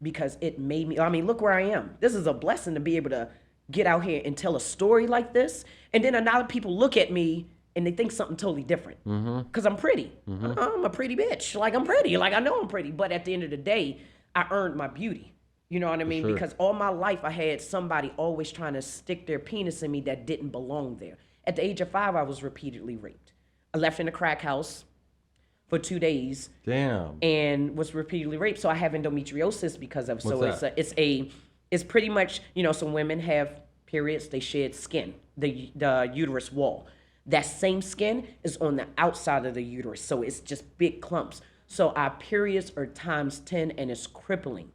because it made me, I mean, look where I am. This is a blessing to be able to get out here and tell a story like this. And then a lot of people look at me and they think something totally different because I'm pretty. I'm a pretty bitch. Like I'm pretty. Like I know I'm pretty. But at the end of the day, I earned my beauty. You know what I mean? Sure. Because all my life I had somebody always trying to stick their penis in me that didn't belong there. At the age of 5, I was repeatedly raped. I left in a crack house for 2 days. Damn. And was repeatedly raped. So I have endometriosis because of. What's So it's pretty much, you know, some women have periods, they shed skin, the uterus wall. That same skin is on the outside of the uterus. So it's just big clumps. So our periods are times 10 and it's crippling.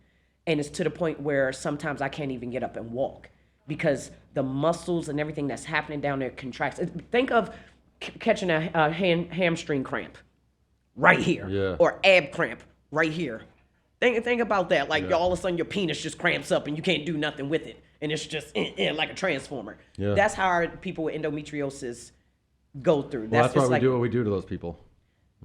And it's to the point where sometimes I can't even get up and walk because the muscles and everything that's happening down there contracts. Think of catching a hamstring cramp right here or ab cramp right here. Think about that. Like all of a sudden your penis just cramps up and you can't do nothing with it. And it's just like a transformer. Yeah. That's how our people with endometriosis go through. Well, that's why we do what we do to those people.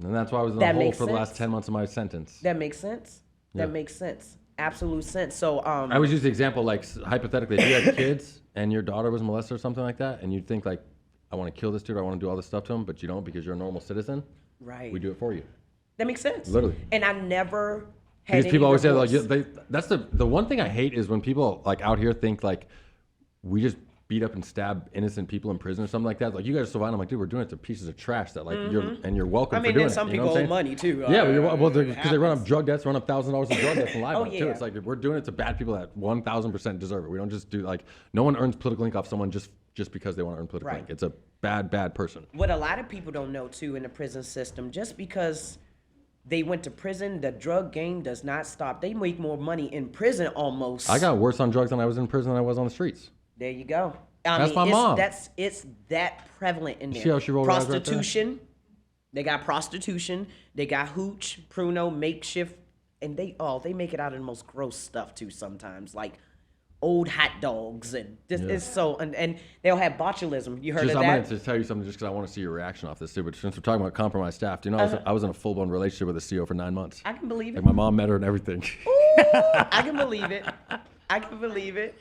And that's why I was in the hole for the last 10 months of my sentence. That makes sense. That makes sense. Absolute sense. So I always use the example, like hypothetically, if you had kids and your daughter was molested or something like that, and you'd think like, I want to kill this dude, or I want to do all this stuff to him, but you don't because you're a normal citizen. Right. We do it for you. That makes sense. Literally. And I never had because people always say like, that's the one thing I hate is when people like out here think like we just beat up and stab innocent people in prison or something like that. Like you guys are so violent. I'm like, dude, we're doing it to pieces of trash that like you're welcome for doing it. I mean, some people owe money too. Yeah, well, because they run up drug debts, run up $1,000 in drug debts and lie about it too. It's like we're doing it to bad people that 1,000% deserve it. We don't just do like no one earns political ink off someone just because they want to earn political ink. It's a bad person. What a lot of people don't know too in the prison system, just because they went to prison, the drug game does not stop. They make more money in prison almost. I got worse on drugs than I was in prison than I was on the streets. There you go. That's my mom. It's that prevalent in there. See how she rolled prostitution. Right, they got prostitution. They got hooch, pruno, makeshift, and they make it out of the most gross stuff too sometimes, like old hot dogs and this is so and they'll have botulism. You heard of that? I'm going to tell you something just because I want to see your reaction off this too. But since we're talking about compromised staff, do you know I was in a full blown relationship with a CO for 9 months. I can believe it. Like my mom met her and everything. Ooh, I can believe it. I can believe it.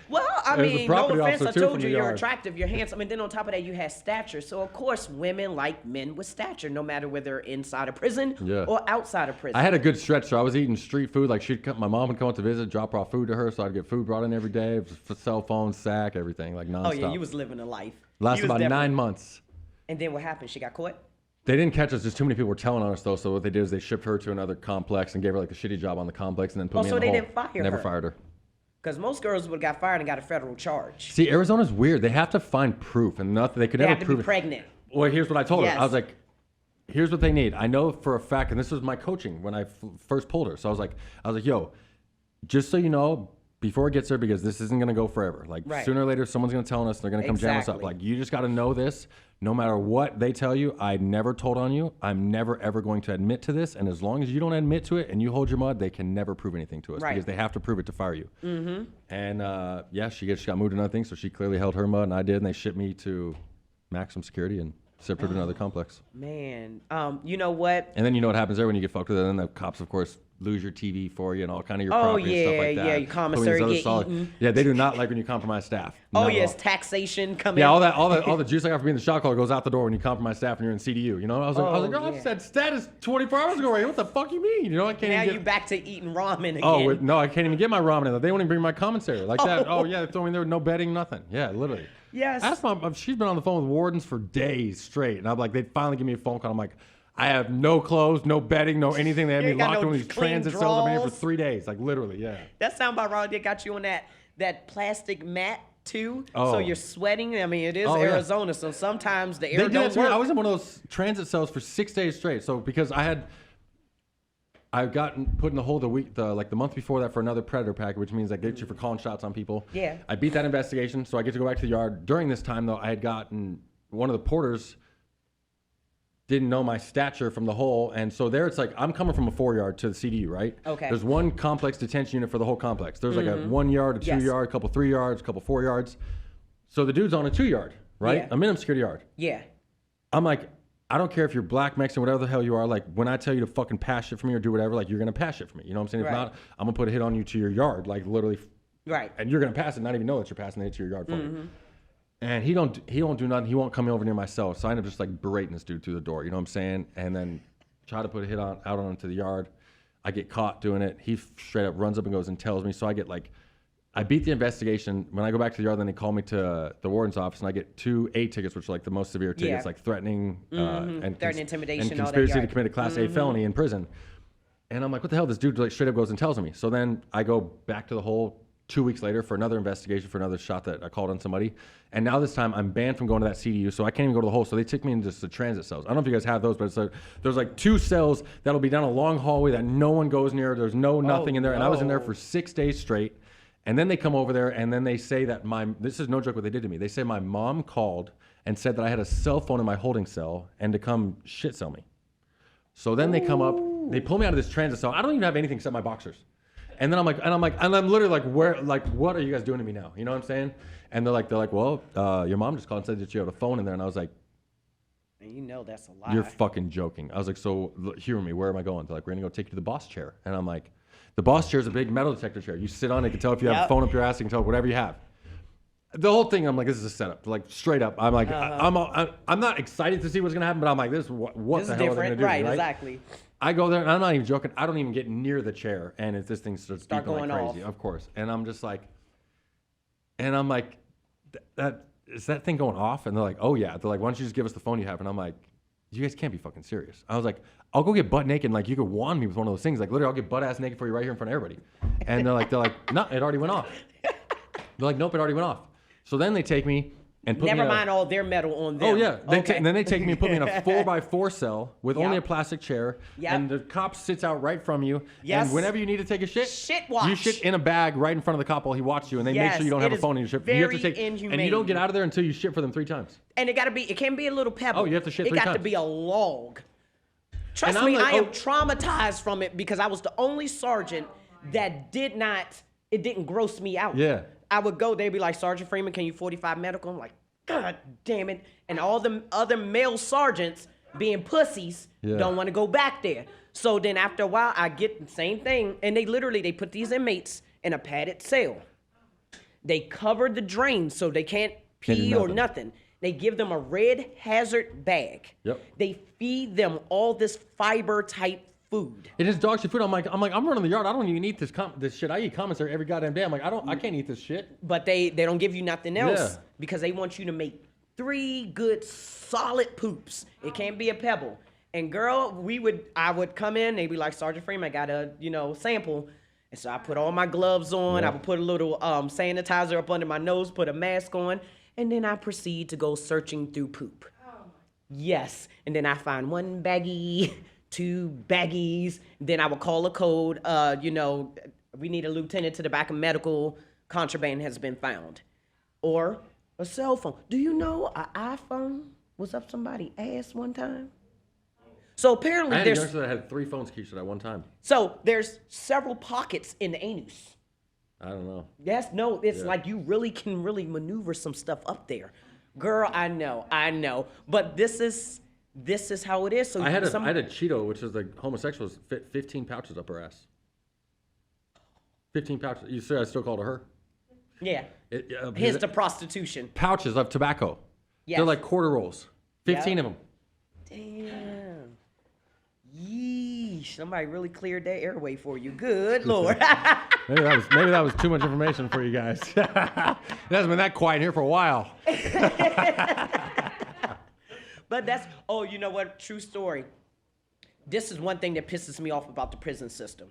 Well, I mean, no offense, I told you you're attractive, you're handsome, and then on top of that, you have stature. So, of course, women like men with stature, no matter whether they're inside of prison or outside of prison. I had a good stretch, so I was eating street food. Like my mom would come up to visit, drop off food to her, so I'd get food brought in every day, cell phone, sack, everything, like nonstop. Oh yeah, you was living a life. Lasted about 9 months. And then what happened? She got caught? They didn't catch us. Just too many people were telling on us, though. So what they did is they shipped her to another complex and gave her like a shitty job on the complex, and then put me in the hole. So they didn't fire her? Never fired her. Because most girls would have got fired and got a federal charge. See, Arizona's weird. They have to find proof, and nothing. They could never prove it. They have to be pregnant. Well, here's what I told her. I was like, here's what they need. I know for a fact, and this was my coaching when I first pulled her. So I was like, yo, just so you know, before it gets there, because this isn't going to go forever. Like sooner or later, someone's going to tell us, they're going to come jam us up. Like you just got to know this. No matter what they tell you, I never told on you. I'm never, ever going to admit to this. And as long as you don't admit to it and you hold your mud, they can never prove anything to us because they have to prove it to fire you. Mm-hmm. And she got moved to another thing. So she clearly held her mud and I did. And they shipped me to maximum security and shipped her to another complex. Man, you know what? And then you know what happens there when you get fucked with it. And then the cops, of course, lose your TV for you and all kind of your property and stuff like that. Your commissary get eaten. Yeah, they do not like when you compromise staff. Yes, taxation coming. Yeah, all the juice I got for being the shot caller goes out the door when you compromise staff and you're in CDU. You know, I was like, I said status 24 hours ago. Right? What the fuck you mean? You know, I can't. Now even you back to eating ramen again. Oh no, I can't even get my ramen. They won't even bring my commissary like that. Oh yeah, they told me there was no bedding, nothing. Yeah, literally. Yes. Ask mom. She's been on the phone with wardens for days straight, and I'm like, they finally give me a phone call. I'm like, I have no clothes, no bedding, no anything. They had me locked in these transit cells. I've been here for 3 days. Like literally, yeah. That sound about right. They got you on that plastic mat too. So you're sweating. I mean, it is Arizona, so sometimes the air don't work. I was in one of those transit cells for 6 days straight. So because I I've gotten put in the hole the month before that for another predator package, which means I get you for calling shots on people. Yeah. I beat that investigation, so I get to go back to the yard. During this time, though, I had gotten one of the porters didn't know my stature from the hole, and so there it's like I'm coming from a 4-yard to the CDU, right? Okay. There's one complex detention unit for the whole complex. There's like a 1 yard, a 2 yard, a couple 3 yards, a couple 4 yards. So the dude's on a 2 yard, right? Yeah. A minimum security yard. Yeah. I'm like, I don't care if you're black, Mexican, whatever the hell you are. Like, when I tell you to fucking pass shit for me or do whatever, like, you're going to pass shit for me. You know what I'm saying? If not, I'm going to put a hit on you to your yard, like, literally. Right. And you're going to pass it, not even know that you're passing the hit to your yard for me. And he don't do nothing. He won't come over near my cell. So I end up just, like, berating this dude through the door. You know what I'm saying? And then try to put a hit out onto the yard. I get caught doing it. He straight up runs up and goes and tells me. So I get, like, I beat the investigation. When I go back to the yard, then they call me to the warden's office, and I get 2 A tickets, which are like the most severe tickets, like threatening and threatening, intimidation, and all that conspiracy to yard. commit a Class A felony in prison. And I'm like, what the hell? This dude like straight up goes and tells me. So then I go back to the hole 2 weeks later for another investigation for another shot that I called on somebody. And now this time I'm banned from going to that CDU, so I can't even go to the hole. So they took me into the transit cells. I don't know if you guys have those, but it's like, there's like 2 cells that'll be down a long hallway that no one goes near. There's nothing in there. And I was in there for 6 days straight. And then they come over there and then they say that this is no joke what they did to me. They say my mom called and said that I had a cell phone in my holding cell and to come shit sell me. So then they come up, they pull me out of this transit cell. I don't even have anything except my boxers. And then I'm literally like, what are you guys doing to me now? You know what I'm saying? And they're like, well, your mom just called and said that you had a phone in there. And I was like, you know that's a lie. you're fucking joking. I was like, so hear me, where am I going? They're like, we're gonna go take you to the boss chair. And I'm like, the boss chair is a big metal detector chair. You sit on it, you can tell if you have a phone up your ass, you can tell whatever you have. The whole thing, I'm like, this is a setup. Like, straight up. I'm like, I'm not excited to see what's going to happen, but I'm like, what this the is hell are they going to do? Right, exactly. I go there, and I'm not even joking. I don't even get near the chair, and this thing starts beeping going like crazy, of course. And I'm just like, is that thing going off? And they're like, oh, yeah. They're like, why don't you just give us the phone you have? And I'm like, you guys can't be fucking serious. I was like, I'll go get butt naked, and like you could wand me with one of those things. Like literally, I'll get butt ass naked for you right here in front of everybody. And they're like, no, it already went off. They're like, nope, it already went off. So then they take me and put me Never mind all their metal on them. Oh yeah, and then they take me and put me in a 4x4 cell with only a plastic chair, and the cop sits out right from you. Yes. And whenever you need to take a shit, watch. You shit in a bag right in front of the cop while he watches you, and they make sure you don't have a phone in your shit. You have to take, inhumane. and you don't get out of there until you shit for them 3 times. And it can't be a little pebble. Oh, you have to shit 3 times. It got to be a log. Trust me, I am traumatized from it because I was the only sergeant that didn't gross me out. Yeah. I would go, they'd be like, Sergeant Freeman, can you 45 medical? I'm like, God damn it. And all the other male sergeants being pussies don't want to go back there. So then after a while, I get the same thing. And they put these inmates in a padded cell. They cover the drains so they can't pee or nothing. They give them a red hazard bag. Yep. They feed them all this fiber type food. It is dog shit food. I'm running the yard. I don't even eat this shit. I eat commissary every goddamn day. I'm like, I can't eat this shit. But they don't give you nothing else because they want you to make 3 good solid poops. It can't be a pebble. And girl, I would come in, they'd be like, Sergeant Freeman, I got a, sample. And so I put all my gloves on. I would put a little sanitizer up under my nose, put a mask on, and then I proceed to go searching through poop. Yes. And then I find 1 baggie, 2 baggies. Then I would call a code. We need a lieutenant to the back of medical. Contraband has been found. Or a cell phone. Do you know an iPhone was up somebody's ass one time? So apparently I had a youngster that had 3 phones keyed at one time. So there's several pockets in the anus. I don't know. It's like you really can maneuver some stuff up there. Girl, I know. But this is how it is. So I had a Cheeto, which is like homosexuals, fit 15 pouches up her ass. 15 pouches. You said I still called her? Yeah. Hence the prostitution. Pouches of tobacco. Yes. They're like quarter rolls. 15 of them. Damn. Yeesh. Somebody really cleared that airway for you. Good Lord. Maybe that was too much information for you guys. It hasn't been that quiet here for a while. But you know what? True story. This is one thing that pisses me off about the prison system.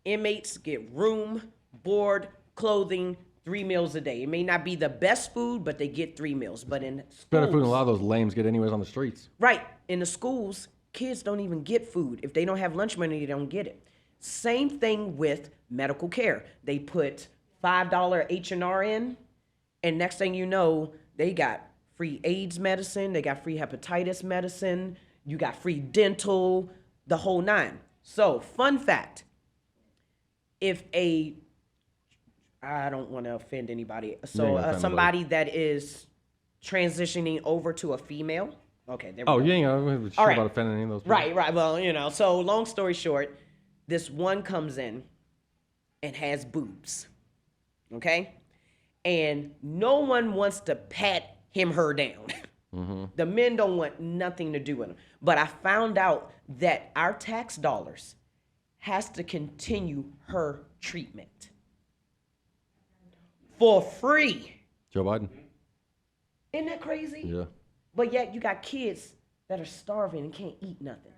Inmates get room, board, clothing, 3 meals a day. It may not be the best food, but they get 3 meals. But in schools, better food than a lot of those lames get anyways on the streets. Right. In the schools, kids don't even get food. If they don't have lunch money, they don't get it. Same thing with medical care. They put $5 H&R in, and next thing you know, they got free AIDS medicine, they got free hepatitis medicine, you got free dental, the whole nine. So, fun fact, I don't want to offend anybody. So, somebody that is transitioning over to a female. Okay, there we go. You ain't sure about offending any of those people. Right. Well, so long story short, this one comes in and has boobs. Okay? And no one wants to pat her down. Mm-hmm. The men don't want nothing to do with them. But I found out that our tax dollars has to continue her treatment for free. Joe Biden. Isn't that crazy? Yeah. But yet you got kids that are starving and can't eat nothing.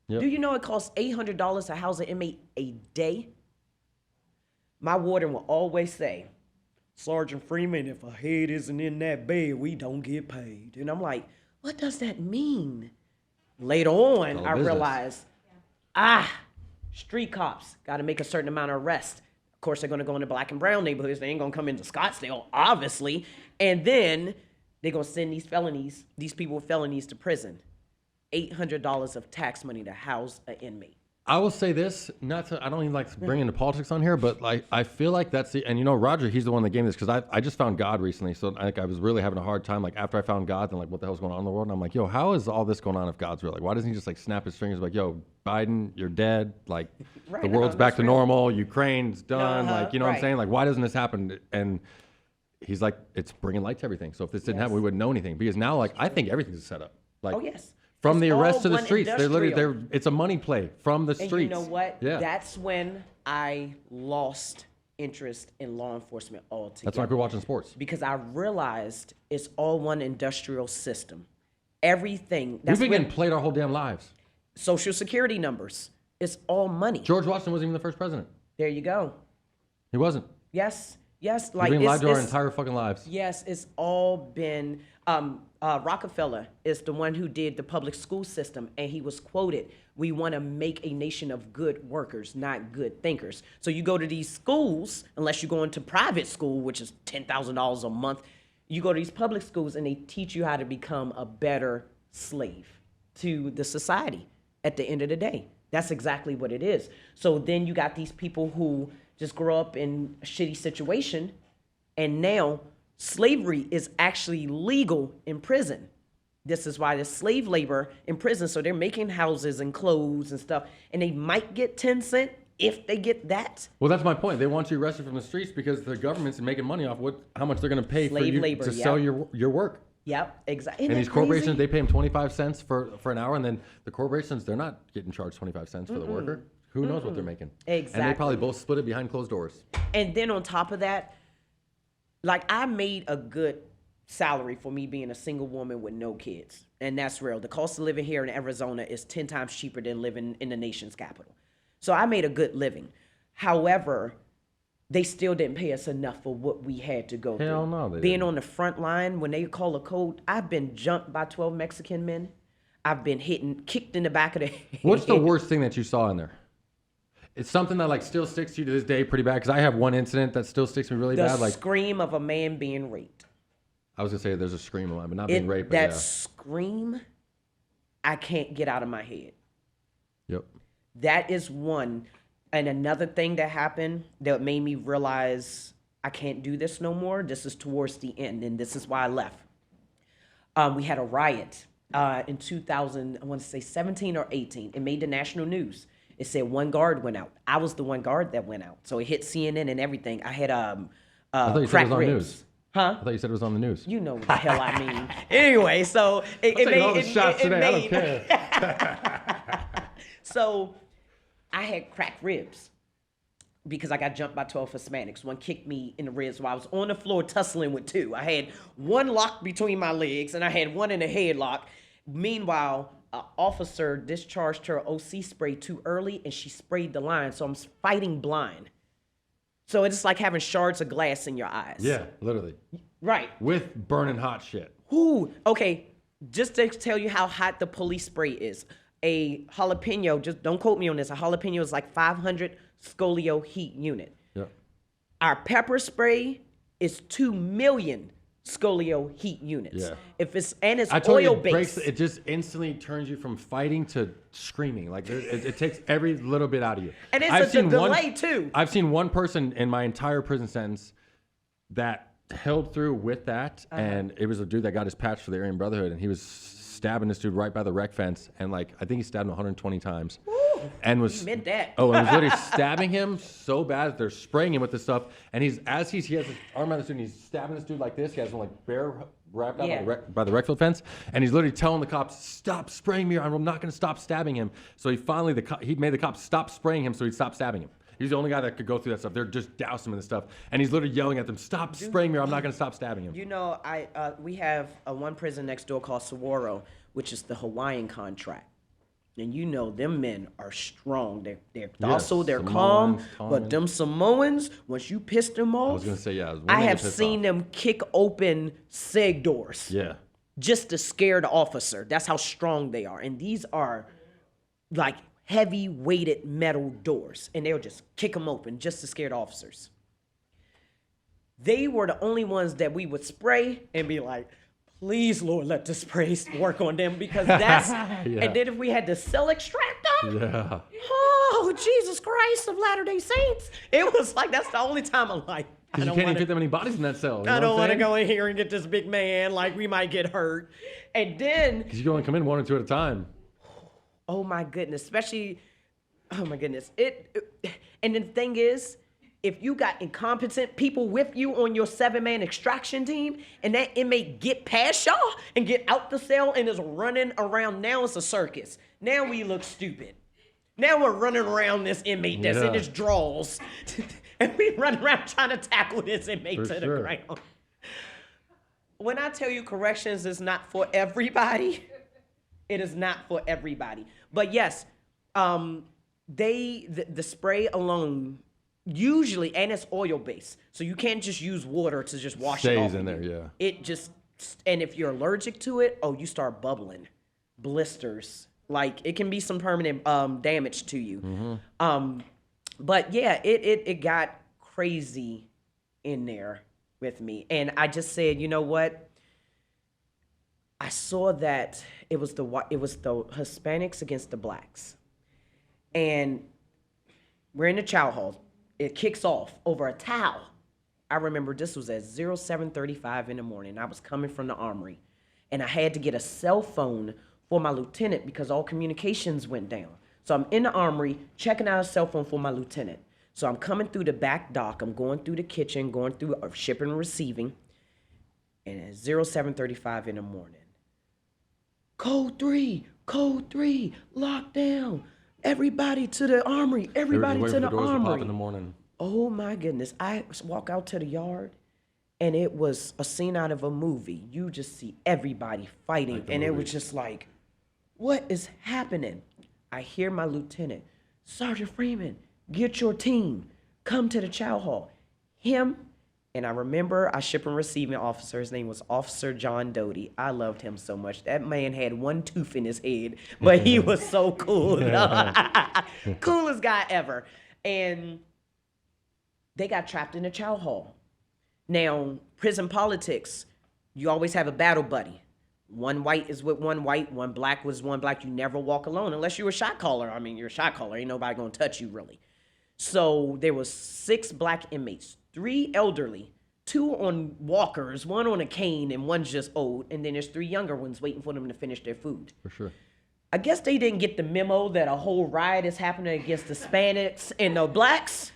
Yep. Do you know it costs $800 to house an inmate a day? My warden will always say, Sergeant Freeman, if a head isn't in that bed, we don't get paid. And I'm like, what does that mean? Later on, I realized, street cops got to make a certain amount of arrests. Of course, they're going to go into black and brown neighborhoods. They ain't going to come into Scottsdale, obviously. And then they're going to send these people with felonies to prison. $800 of tax money to house an inmate. I will say this, I don't even like to bring into politics on here, but I feel like that's and Roger, he's the one that gave me this, because I just found God recently, so I was really having a hard time, like after I found God, then like what the hell's going on in the world, and I'm like, yo, how is all this going on if God's real? Like, why doesn't he just like snap his fingers like, yo, Biden, you're dead, like the world's back to normal, Ukraine's done, like, you know what I'm saying? Like, why doesn't this happen? And he's like, it's bringing light to everything, so if this didn't happen, we wouldn't know anything, because now like I think everything's set up. Like, from the arrest to the streets, it's a money play from the streets. And you know what? Yeah. That's when I lost interest in law enforcement altogether. That's why I quit watching sports. Because I realized it's all one industrial system. Everything. We've been getting played our whole damn lives. Social security numbers. It's all money. George Washington wasn't even the first president. There you go. He wasn't. Yes. Like we've been lied to our entire fucking lives. Yes, it's all been. Rockefeller is the one who did the public school system, and he was quoted, "We want to make a nation of good workers, not good thinkers." So you go to these schools, unless you go into private school, which is $10,000 a month, you go to these public schools and they teach you how to become a better slave to the society at the end of the day. That's exactly what it is. So then you got these people who just grow up in a shitty situation, and now slavery is actually legal in prison. This is why there's slave labor in prison. So they're making houses and clothes and stuff, and they might get 10 cents if they get that. Well, that's my point. They want you arrested from the streets because the government's making money off how much they're going to pay slave for you labor, to sell your work. Yep, exactly. And these corporations, they pay them 25 cents for an hour, and then the corporations, they're not getting charged 25 cents for the worker. Who knows what they're making? Exactly. And they probably both split it behind closed doors. And then on top of that, like, I made a good salary for me being a single woman with no kids. And that's real. The cost of living here in Arizona is 10 times cheaper than living in the nation's capital. So I made a good living. However, they still didn't pay us enough for what we had to go through. Hell no, they Being didn't. on the front line, when they call a code, I've been jumped by 12 Mexican men. I've been kicked in the back of the head. What's the worst thing that you saw in there? It's something that like still sticks to you to this day pretty bad, because I have one incident that still sticks to me really bad. The scream of a man being raped. I was gonna say there's a scream of it, but not being raped. That scream, I can't get out of my head. Yep. That is one. And another thing that happened that made me realize I can't do this no more. This is towards the end, and this is why I left. We had a riot in 2000, I want to say 17 or 18. It made the national news. It said one guard went out. I was the one guard that went out. So it hit CNN and everything. I had I thought you said it was on the news. Huh? I thought you said it was on the news. You know what the hell I mean. Anyway, so it made all the shots today. I don't care. So I had cracked ribs because I got jumped by 12 Hispanics. One kicked me in the ribs while I was on the floor tussling with two. I had one locked between my legs and I had one in a headlock. Meanwhile, an officer discharged her OC spray too early and she sprayed the line. So I'm fighting blind. So it's like having shards of glass in your eyes. Yeah, literally. Right. With burning hot shit. Ooh, okay. Just to tell you how hot the police spray is. A jalapeno, just don't quote me on this, a jalapeno is like 500 scolio heat unit. Yep. Our pepper spray is 2 million scolio heat units. Yeah. It's oil based. It just instantly turns you from fighting to screaming. Like it takes every little bit out of you. And it's a delay too. I've seen one person in my entire prison sentence that held through with that, and it was a dude that got his patch for the Aryan Brotherhood, and he was stabbing this dude right by the rec fence, and like I think he stabbed him 120 times. Woo, and was meant that. and was literally stabbing him so bad they're spraying him with this stuff, and he has his arm around this dude, and he's stabbing this dude like this. He has him like bare wrapped up by the rec field fence, and he's literally telling the cops, "Stop spraying me! I'm not going to stop stabbing him." So he finally he made the cops stop spraying him, so he'd stop stabbing him. He's the only guy that could go through that stuff. They're just dousing him in this stuff, and he's literally yelling at them, "Stop spraying me! Or I'm not going to stop stabbing him." You know, we have one prison next door called Saguaro, which is the Hawaiian contract. And you know, them men are strong. They're docile, they're calm. But them Samoans, once you piss them off, I was gonna say, yeah. I have seen them kick open seg doors. Yeah. Just to scare the officer. That's how strong they are. And these are like heavy weighted metal doors. And they'll just kick them open just to scare the officers. They were the only ones that we would spray and be like, "Please, Lord, let the spray work on them," because that's, And then if we had to cell extract them, oh, Jesus Christ of Latter-day Saints. It was like, that's the only time I'm like, you can't even fit that many bodies in that cell. I don't want to go in here and get this big man, like we might get hurt. And then. Because you can only come in 1 or 2 at a time. Oh my goodness, especially, oh my goodness. And the thing is, if you got incompetent people with you on your 7-man extraction team, and that inmate get past y'all and get out the cell and is running around, now it's a circus. Now we look stupid. Now we're running around this inmate that's in his drawers, and we run around trying to tackle this inmate to the ground. When I tell you corrections is not for everybody, it is not for everybody. But yes, the spray alone, usually, and it's oil based, so you can't just use water to just wash it off. Stays in there, yeah. It just, and if you're allergic to it, you start bubbling, blisters. Like it can be some permanent damage to you. Mm-hmm. But yeah, it got crazy in there with me, and I just said, you know what? I saw that it was the Hispanics against the blacks, and we're in the chow hall. It kicks off over a towel. I remember this was at 07:35 in the morning. I was coming from the armory, and I had to get a cell phone for my lieutenant because all communications went down. So I'm in the armory checking out a cell phone for my lieutenant. So I'm coming through the back dock. I'm going through the kitchen, going through shipping and receiving. And at 07:35 in the morning, Code 3, lockdown. Everybody to the armory. Everybody to the armory. In the morning. Oh my goodness. I walk out to the yard, and it was a scene out of a movie. You just see everybody fighting, and it was just like, what is happening? I hear my lieutenant, "Sergeant Freeman, get your team. Come to the chow hall." Him, and I remember our shipping and receiving officer, his name was Officer John Doty. I loved him so much. That man had one tooth in his head, but he was so cool. Coolest guy ever. And they got trapped in the chow hall. Now, prison politics, you always have a battle buddy. One white is with one white, one black was one black. You never walk alone unless you're a shot caller. I mean, you're a shot caller. Ain't nobody gonna touch you, really. So there was 6 black inmates, 3 elderly, 2 on walkers, 1 on a cane, and 1's just old. And then there's 3 younger ones waiting for them to finish their food. For sure. I guess they didn't get the memo that a whole riot is happening against the Hispanics and the blacks.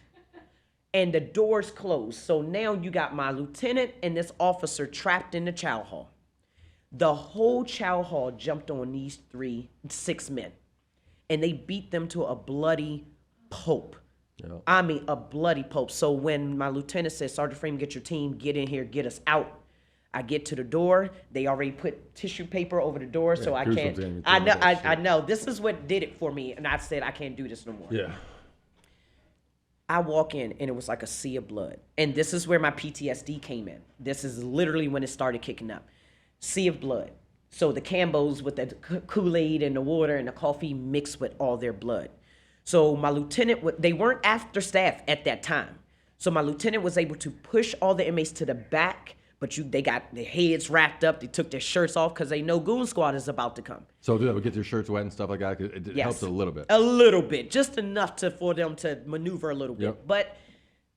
And the doors closed. So now you got my lieutenant and this officer trapped in the chow hall. The whole chow hall jumped on these 6 men. And they beat them to a bloody pulp. Yeah. I mean, a bloody pulp. So when my lieutenant said, "Sergeant Freeman, get your team, get in here, get us out." I get to the door. They already put tissue paper over the door, so I can't. I know. This is what did it for me. And I said, I can't do this no more. Yeah. I walk in, and it was like a sea of blood. And this is where my PTSD came in. This is literally when it started kicking up. Sea of blood. So the Cambos with the Kool-Aid and the water and the coffee mixed with all their blood. So my lieutenant, they weren't after staff at that time. So my lieutenant was able to push all the inmates to the back, but they got their heads wrapped up. They took their shirts off because they know Goon Squad is about to come. So that would get your shirts wet and stuff like that. It helps a little bit. A little bit, just enough for them to maneuver a little bit. Yep. But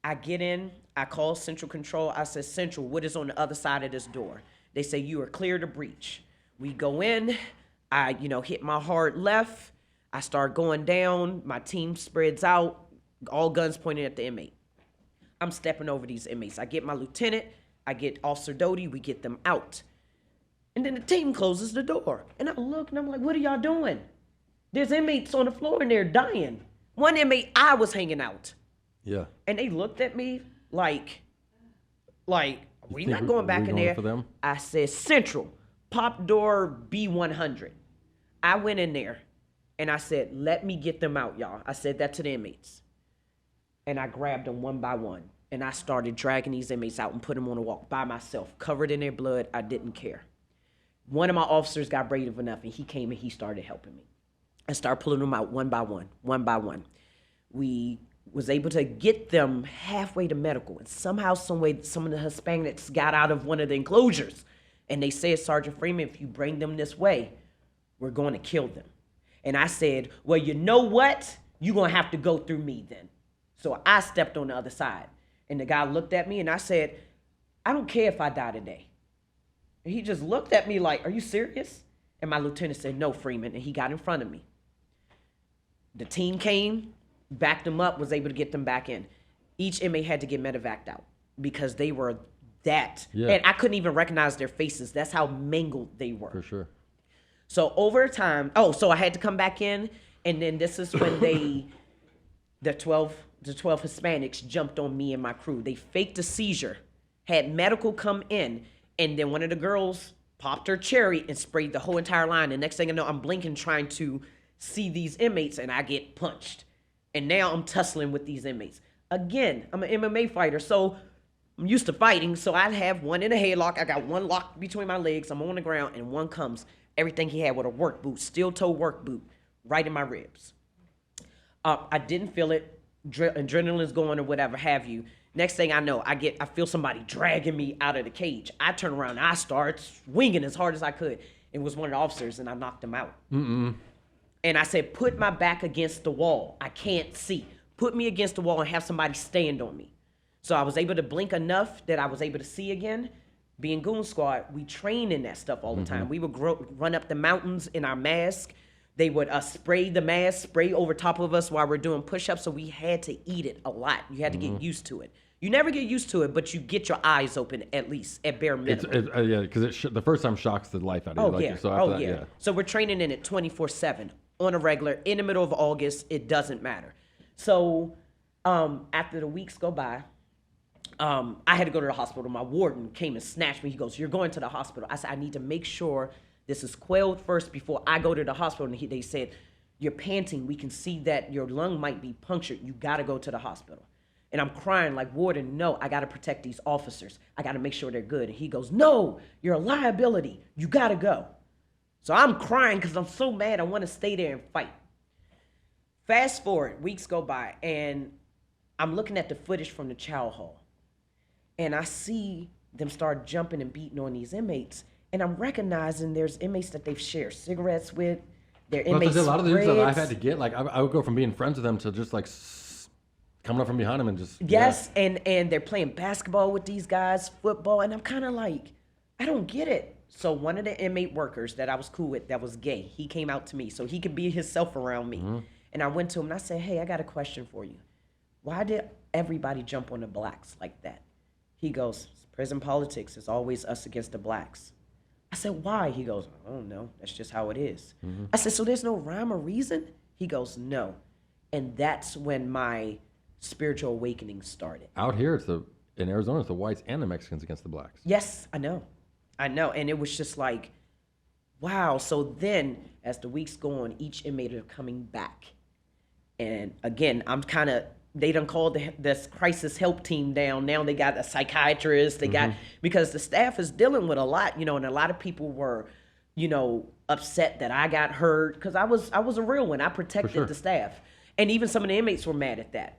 I get in, I call Central Control. I said, Central, what is on the other side of this door? They say, you are clear to breach. We go in, I hit my hard left. I start going down. My team spreads out, all guns pointing at the inmate. I'm stepping over these inmates. I get my lieutenant, I get Officer Doty, we get them out. And then the team closes the door. And I look and I'm like, what are y'all doing? There's inmates on the floor and they're dying. One inmate, I was hanging out. Yeah. And they looked at me like, we not going back in there. For them? I said, Central, pop door B100. I went in there and I said, let me get them out, y'all. I said that to the inmates. And I grabbed them one by one. And I started dragging these inmates out and put them on a walk by myself, covered in their blood. I didn't care. One of my officers got brave enough, and he came and he started helping me. I started pulling them out one by one, one by one. We was able to get them halfway to medical, and somehow, some way, some of the Hispanics got out of one of the enclosures. And they said, Sergeant Freeman, if you bring them this way, we're going to kill them. And I said, well, you know what? You're going to have to go through me then. So I stepped on the other side. And the guy looked at me and I said, I don't care if I die today. And he just looked at me like, are you serious? And my lieutenant said, no, Freeman. And he got in front of me. The team came, backed them up, was able to get them back in. Each inmate had to get medevaced out because they were that. Yeah. And I couldn't even recognize their faces. That's how mangled they were. For sure. So over time, so I had to come back in. And then this is when the 12 Hispanics jumped on me and my crew. They faked a seizure, had medical come in, and then one of the girls popped her cherry and sprayed the whole entire line. The next thing I know, I'm blinking trying to see these inmates, and I get punched. And now I'm tussling with these inmates. Again, I'm an MMA fighter, so I'm used to fighting. So I have one in a headlock. I got one locked between my legs. I'm on the ground, and one comes. Everything he had with a work boot, steel-toe work boot, right in my ribs. I didn't feel it. Adrenaline's going or whatever have you. Next thing I know, I feel somebody dragging me out of the cage. I turn around and I start swinging as hard as I could. It was one of the officers and I knocked him out. And I said, put my back against the wall. I can't see. Put me against the wall and have somebody stand on me. So I was able to blink enough that I was able to see again. Being Goon Squad, we train in that stuff all the time. We would run up the mountains in our mask. They would spray the mask, spray over top of us while we're doing push-ups, so we had to eat it a lot. You had to get used to it. You never get used to it, but you get your eyes open at least, at bare minimum. Yeah, because the first time shocks the life out of you. Yeah. So after that. So we're training in it 24/7, on a regular, in the middle of August, it doesn't matter. So after the weeks go by, I had to go to the hospital. My warden came and snatched me. He goes, you're going to the hospital. I said, I need to make sure this is quelled first before I go to the hospital. And they said, you're panting. We can see that your lung might be punctured. You got to go to the hospital. And I'm crying like, warden, no, I got to protect these officers. I got to make sure they're good. And he goes, no, you're a liability. You got to go. So I'm crying because I'm so mad. I want to stay there and fight. Fast forward, weeks go by, and I'm looking at the footage from the chow hall. And I see them start jumping and beating on these inmates. And I'm recognizing there's inmates that they've shared cigarettes with. They're inmates. A lot of the dudes that I've had to get, like I would go from being friends with them to just like coming up from behind them and just. Yes, yeah. and they're playing basketball with these guys, football, and I'm kind of like, I don't get it. So one of the inmate workers that I was cool with, that was gay, he came out to me so he could be himself around me. And I went to him and I said, hey, I got a question for you. Why did everybody jump on the blacks like that? He goes, prison politics is always us against the blacks. I said, why? He goes, I don't know. That's just how it is. I said, so there's no rhyme or reason? He goes, no. And that's when my spiritual awakening started. Out here, in Arizona, it's the whites and the Mexicans against the blacks. Yes, I know. And it was just like, wow. So then, as the weeks go on, each inmate are coming back. And again, they done called this crisis help team down. Now they got a psychiatrist. They got, because the staff is dealing with a lot, and a lot of people were upset that I got hurt, because I was a real one. I protected the staff, and even some of the inmates were mad at that.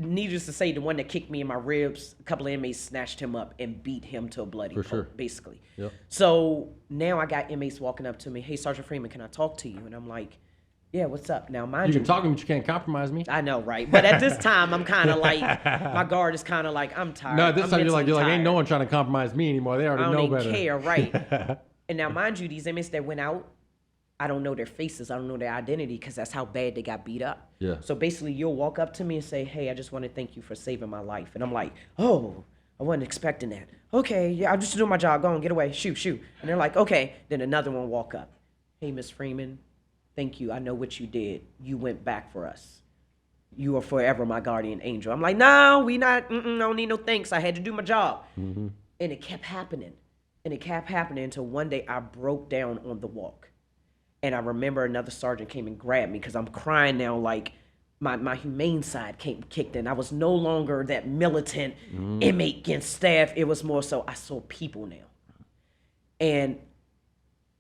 Needless to say, the one that kicked me in my ribs, a couple of inmates snatched him up and beat him to a bloody pulp, basically. Yep. So now I got inmates walking up to me, "Hey, Sergeant Freeman, can I talk to you?" And I'm like, "Yeah, what's up?" Now, mind you, you can talk to me, but you can't compromise me. I know, right? But at this time, I'm kind of like, my guard is kind of like, I'm tired. No, this time you're like, ain't no one trying to compromise me anymore. They already know better. I don't even care, right? And now, mind you, these inmates that went out, I don't know their faces. I don't know their identity, because that's how bad they got beat up. Yeah. So basically, you'll walk up to me and say, "Hey, I just want to thank you for saving my life." And I'm like, "Oh, I wasn't expecting that." "Okay, yeah, I'm just doing my job. Go on, get away. Shoot. And they're like, "Okay." Then another one walk up. "Hey, Miss Freeman, thank you. I know what you did. You went back for us. You are forever my guardian angel." I'm like, "No, we not. I don't need no thanks. I had to do my job." Mm-hmm. And it kept happening. Until one day I broke down on the walk. And I remember another sergeant came and grabbed me, because I'm crying now, like my humane side kicked in. I was no longer that militant inmate against staff. It was more so I saw people now. And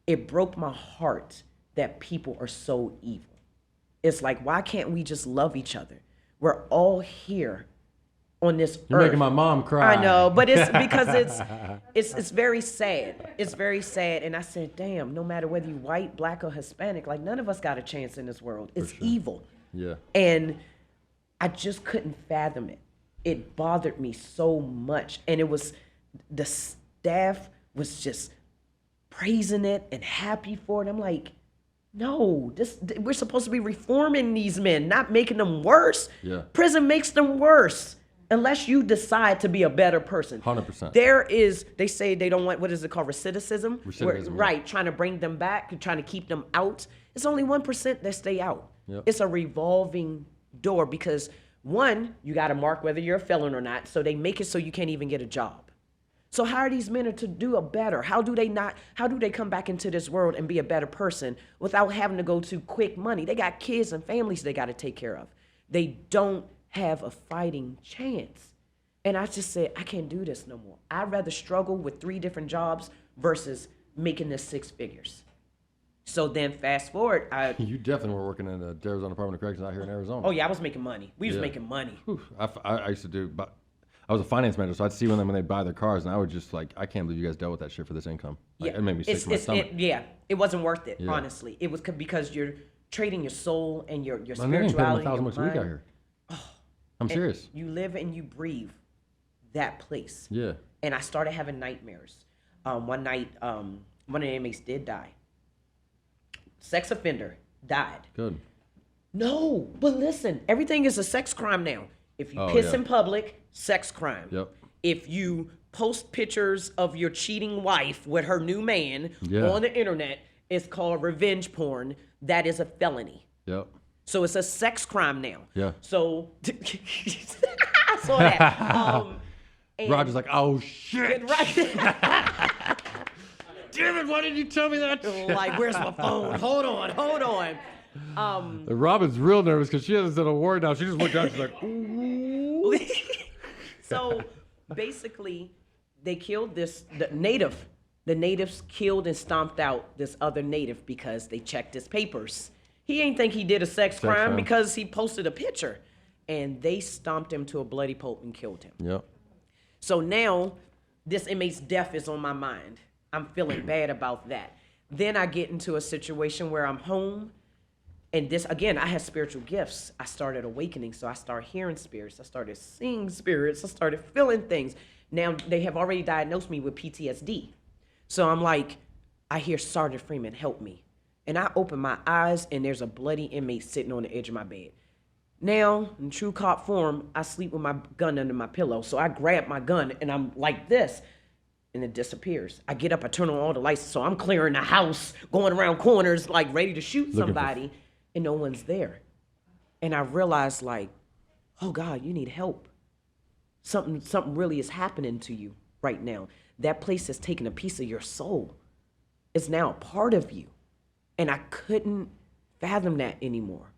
it broke my heart that people are so evil. It's like, why can't we just love each other? We're all here on this You're earth. making my mom cry. I know, but it's because it's very sad. It's very sad. And I said, damn, no matter whether you white, black, or Hispanic, like, none of us got a chance in this world. It's evil. Yeah. And I just couldn't fathom it. It bothered me so much. And it was, the staff was just praising it and happy for it. I'm like, no, we're supposed to be reforming these men, not making them worse. Yeah. Prison makes them worse. Unless you decide to be a better person. 100%. They say they don't want, what is it called, recidivism? Right, trying to bring them back, trying to keep them out. It's only 1% that stay out. Yep. It's a revolving door, because one, you got to mark whether you're a felon or not, so they make it so you can't even get a job. So how are these men to do a better? How do they come back into this world and be a better person without having to go to quick money? They got kids and families they got to take care of. They don't have a fighting chance. And I just said, I can't do this no more. I'd rather struggle with 3 different jobs versus making this 6 figures. So then fast forward, you definitely were working in the Arizona Department of Corrections out here in Arizona. Oh yeah, I was making money. We was making money. I used to do, but I was a finance manager, so I'd see when they buy their cars, and I would just like, I can't believe you guys dealt with that shit for this income. Like, it made me sick to my stomach. It wasn't worth it, honestly. It was because you're trading your soul and your spirituality. $1,000 a week out here. I'm serious. You live and you breathe that place. Yeah. And I started having nightmares. One night, one of the inmates did die. Sex offender died. Good. No, but listen, everything is a sex crime now. If you piss in public, sex crime. Yep. If you post pictures of your cheating wife with her new man on the internet, it's called revenge porn. That is a felony. Yep. So it's a sex crime now. Yeah. So I saw that. Roger's like, oh shit. Right. Damn it, why didn't you tell me that? Like, where's my phone? Hold on. Robin's real nervous because she hasn't said a word now. She just looked out, she's like, ooh. So basically, they killed the native. The natives killed and stomped out this other native because they checked his papers. He ain't think he did a sex crime because he posted a picture. And they stomped him to a bloody pulp and killed him. Yep. So now, this inmate's death is on my mind. I'm feeling bad about that. Then I get into a situation where I'm home. And this, again, I had spiritual gifts. I started awakening. So I started hearing spirits. I started seeing spirits. I started feeling things. Now, they have already diagnosed me with PTSD. So I'm like, I hear Sergeant Freeman, help me. And I open my eyes, and there's a bloody inmate sitting on the edge of my bed. Now, in true cop form, I sleep with my gun under my pillow. So I grab my gun, and I'm like this, and it disappears. I get up, I turn on all the lights, so I'm clearing the house, going around corners, like ready to shoot somebody, and no one's there. And I realized, like, oh, God, you need help. Something really is happening to you right now. That place has taken a piece of your soul. It's now a part of you. And I couldn't fathom that anymore.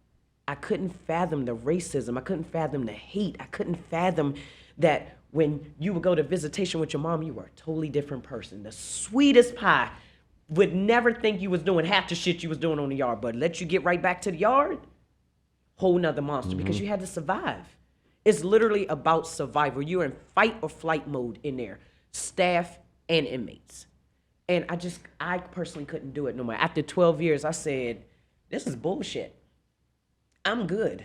I couldn't fathom the racism. I couldn't fathom the hate. I couldn't fathom that when you would go to visitation with your mom, you were a totally different person. The sweetest pie. Would never think you was doing half the shit you was doing on the yard, but let you get right back to the yard, whole nother monster because you had to survive. It's literally about survival. You're in fight or flight mode in there, staff and inmates. And I personally couldn't do it no more. After 12 years, I said, this is bullshit. I'm good.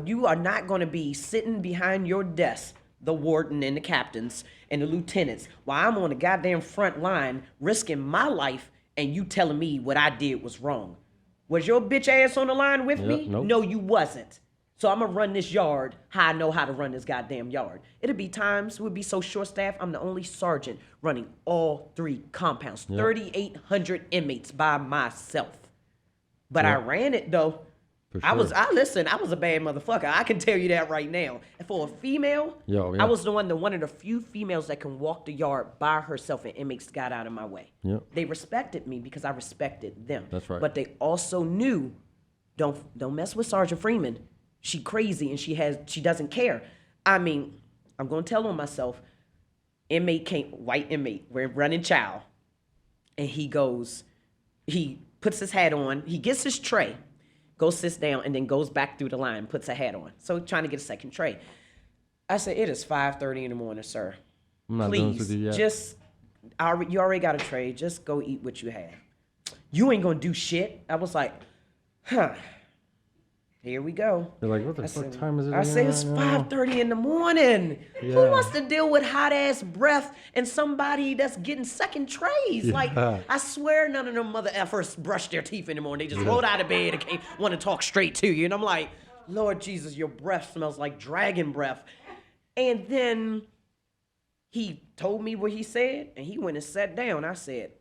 You are not going to be sitting behind your desk, the warden and the captains and the lieutenants, while I'm on the goddamn front line risking my life and you telling me what I did was wrong. Was your bitch ass on the line with me? Nope. No, you wasn't. So I'm going to run this yard how I know how to run this goddamn yard. It'll be times, we'll be so short-staffed, I'm the only sergeant running all 3 compounds, 3,800 inmates by myself. But I ran it, though. For I was sure. I was a bad motherfucker. I can tell you that right now. And for a female, I was one of the few females that can walk the yard by herself, and inmates got out of my way. Yep. They respected me because I respected them. That's right. But they also knew, don't mess with Sergeant Freeman. She crazy and she doesn't care. I mean, I'm gonna tell on myself. White inmate, we're running chow, and he puts his hat on, he gets his tray, goes, sits down, and then goes back through the line, puts a hat on. So trying to get a second tray. I said, it is 5:30 in the morning, sir. I'm not doing this Please, with you yet. you already got a tray. Just go eat what you have. You ain't gonna do shit. I was like, huh. Here we go. They're like, what the fuck time is it? I say it's 5:30 in the morning. Yeah. Who wants to deal with hot ass breath and somebody that's getting second trays? Yeah. Like, I swear none of them mother effers brush their teeth anymore. They just rolled out of bed and can't want to talk straight to you. And I'm like, Lord Jesus, your breath smells like dragon breath. And then he told me what he said, and he went and sat down. I said,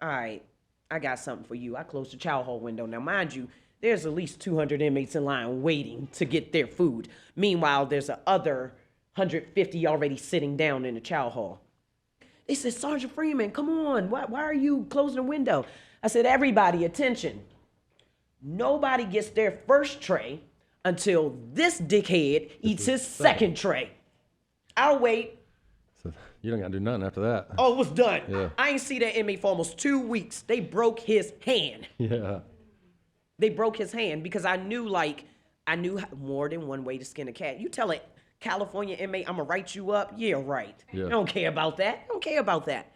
all right, I got something for you. I closed the chow hall window. Now, mind you, there's at least 200 inmates in line waiting to get their food. Meanwhile, there's other 150 already sitting down in the chow hall. They said, Sergeant Freeman, come on. Why are you closing the window? I said, everybody, attention. Nobody gets their first tray until this dickhead eats his second tray. I'll wait. So you don't got to do nothing after that. Oh, it was done. Yeah. I ain't see that inmate for almost 2 weeks. They broke his hand. Yeah. They broke his hand because I knew more than one way to skin a cat. You tell a California inmate, I'm going to write you up. Yeah, right. Yeah. I don't care about that. I don't care about that.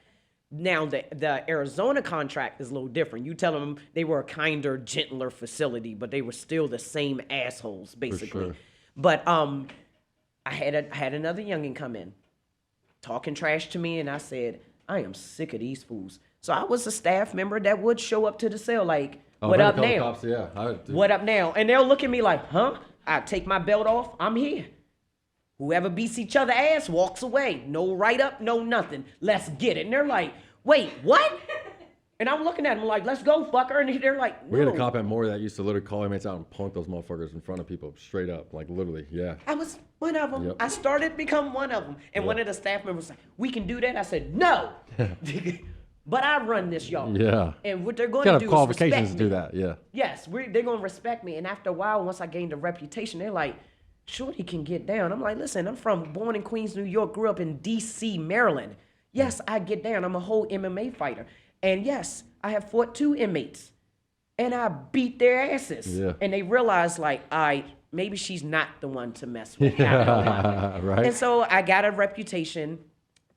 Now, the Arizona contract is a little different. You tell them they were a kinder, gentler facility, but they were still the same assholes, basically. For sure. But I had another youngin come in, talking trash to me, and I said, I am sick of these fools. So I was a staff member that would show up to the cell like, what up now? Cops, yeah. What up now? And they'll look at me like, huh? I take my belt off. I'm here. Whoever beats each other ass walks away. No write-up, no nothing. Let's get it. And they're like, wait, what? And I'm looking at them like, let's go, fucker. And they're like, no. We had a cop at Moore that used to literally call inmates out and punk those motherfuckers in front of people straight up. Like, literally, yeah. I was one of them. Yep. I started to become one of them. And one of the staff members was like, we can do that? I said, no. But I run this yard. Yeah. And what they're going You to got do is qualifications respect to me. do that, yeah. Yes, they're going to respect me. And after a while, once I gained a reputation, they're like, Shorty can get down. I'm like, listen, I'm born in Queens, New York, grew up in D.C., Maryland. Yes, I get down. I'm a whole MMA fighter. And yes, I have fought 2 inmates. And I beat their asses. Yeah. And they realized, like, maybe she's not the one to mess with. Yeah, right. And so I got a reputation,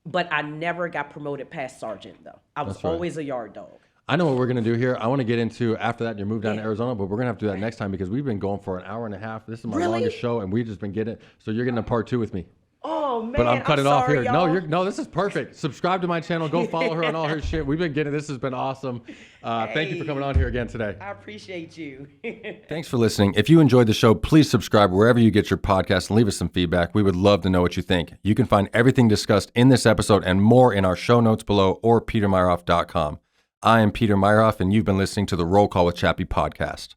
but I never got promoted past sergeant, though. I was always a yard dog. I know what we're going to do here. I want to get into, after that, you move down to Arizona, but we're going to have to do that next time because we've been going for an hour and a half. This is my longest show, and we've just been getting it. So you're getting a part 2 with me. Oh, man, but I'm cutting it off sorry, here. y'all. No, this is perfect. Subscribe to my channel. Go follow her on all her shit. We've been getting it. This has been awesome. Thank you for coming on here again today. I appreciate you. Thanks for listening. If you enjoyed the show, please subscribe wherever you get your podcast and leave us some feedback. We would love to know what you think. You can find everything discussed in this episode and more in our show notes below or petermeyerhoff.com. I am Peter Meyerhoff, and you've been listening to the Roll Call with Chappy podcast.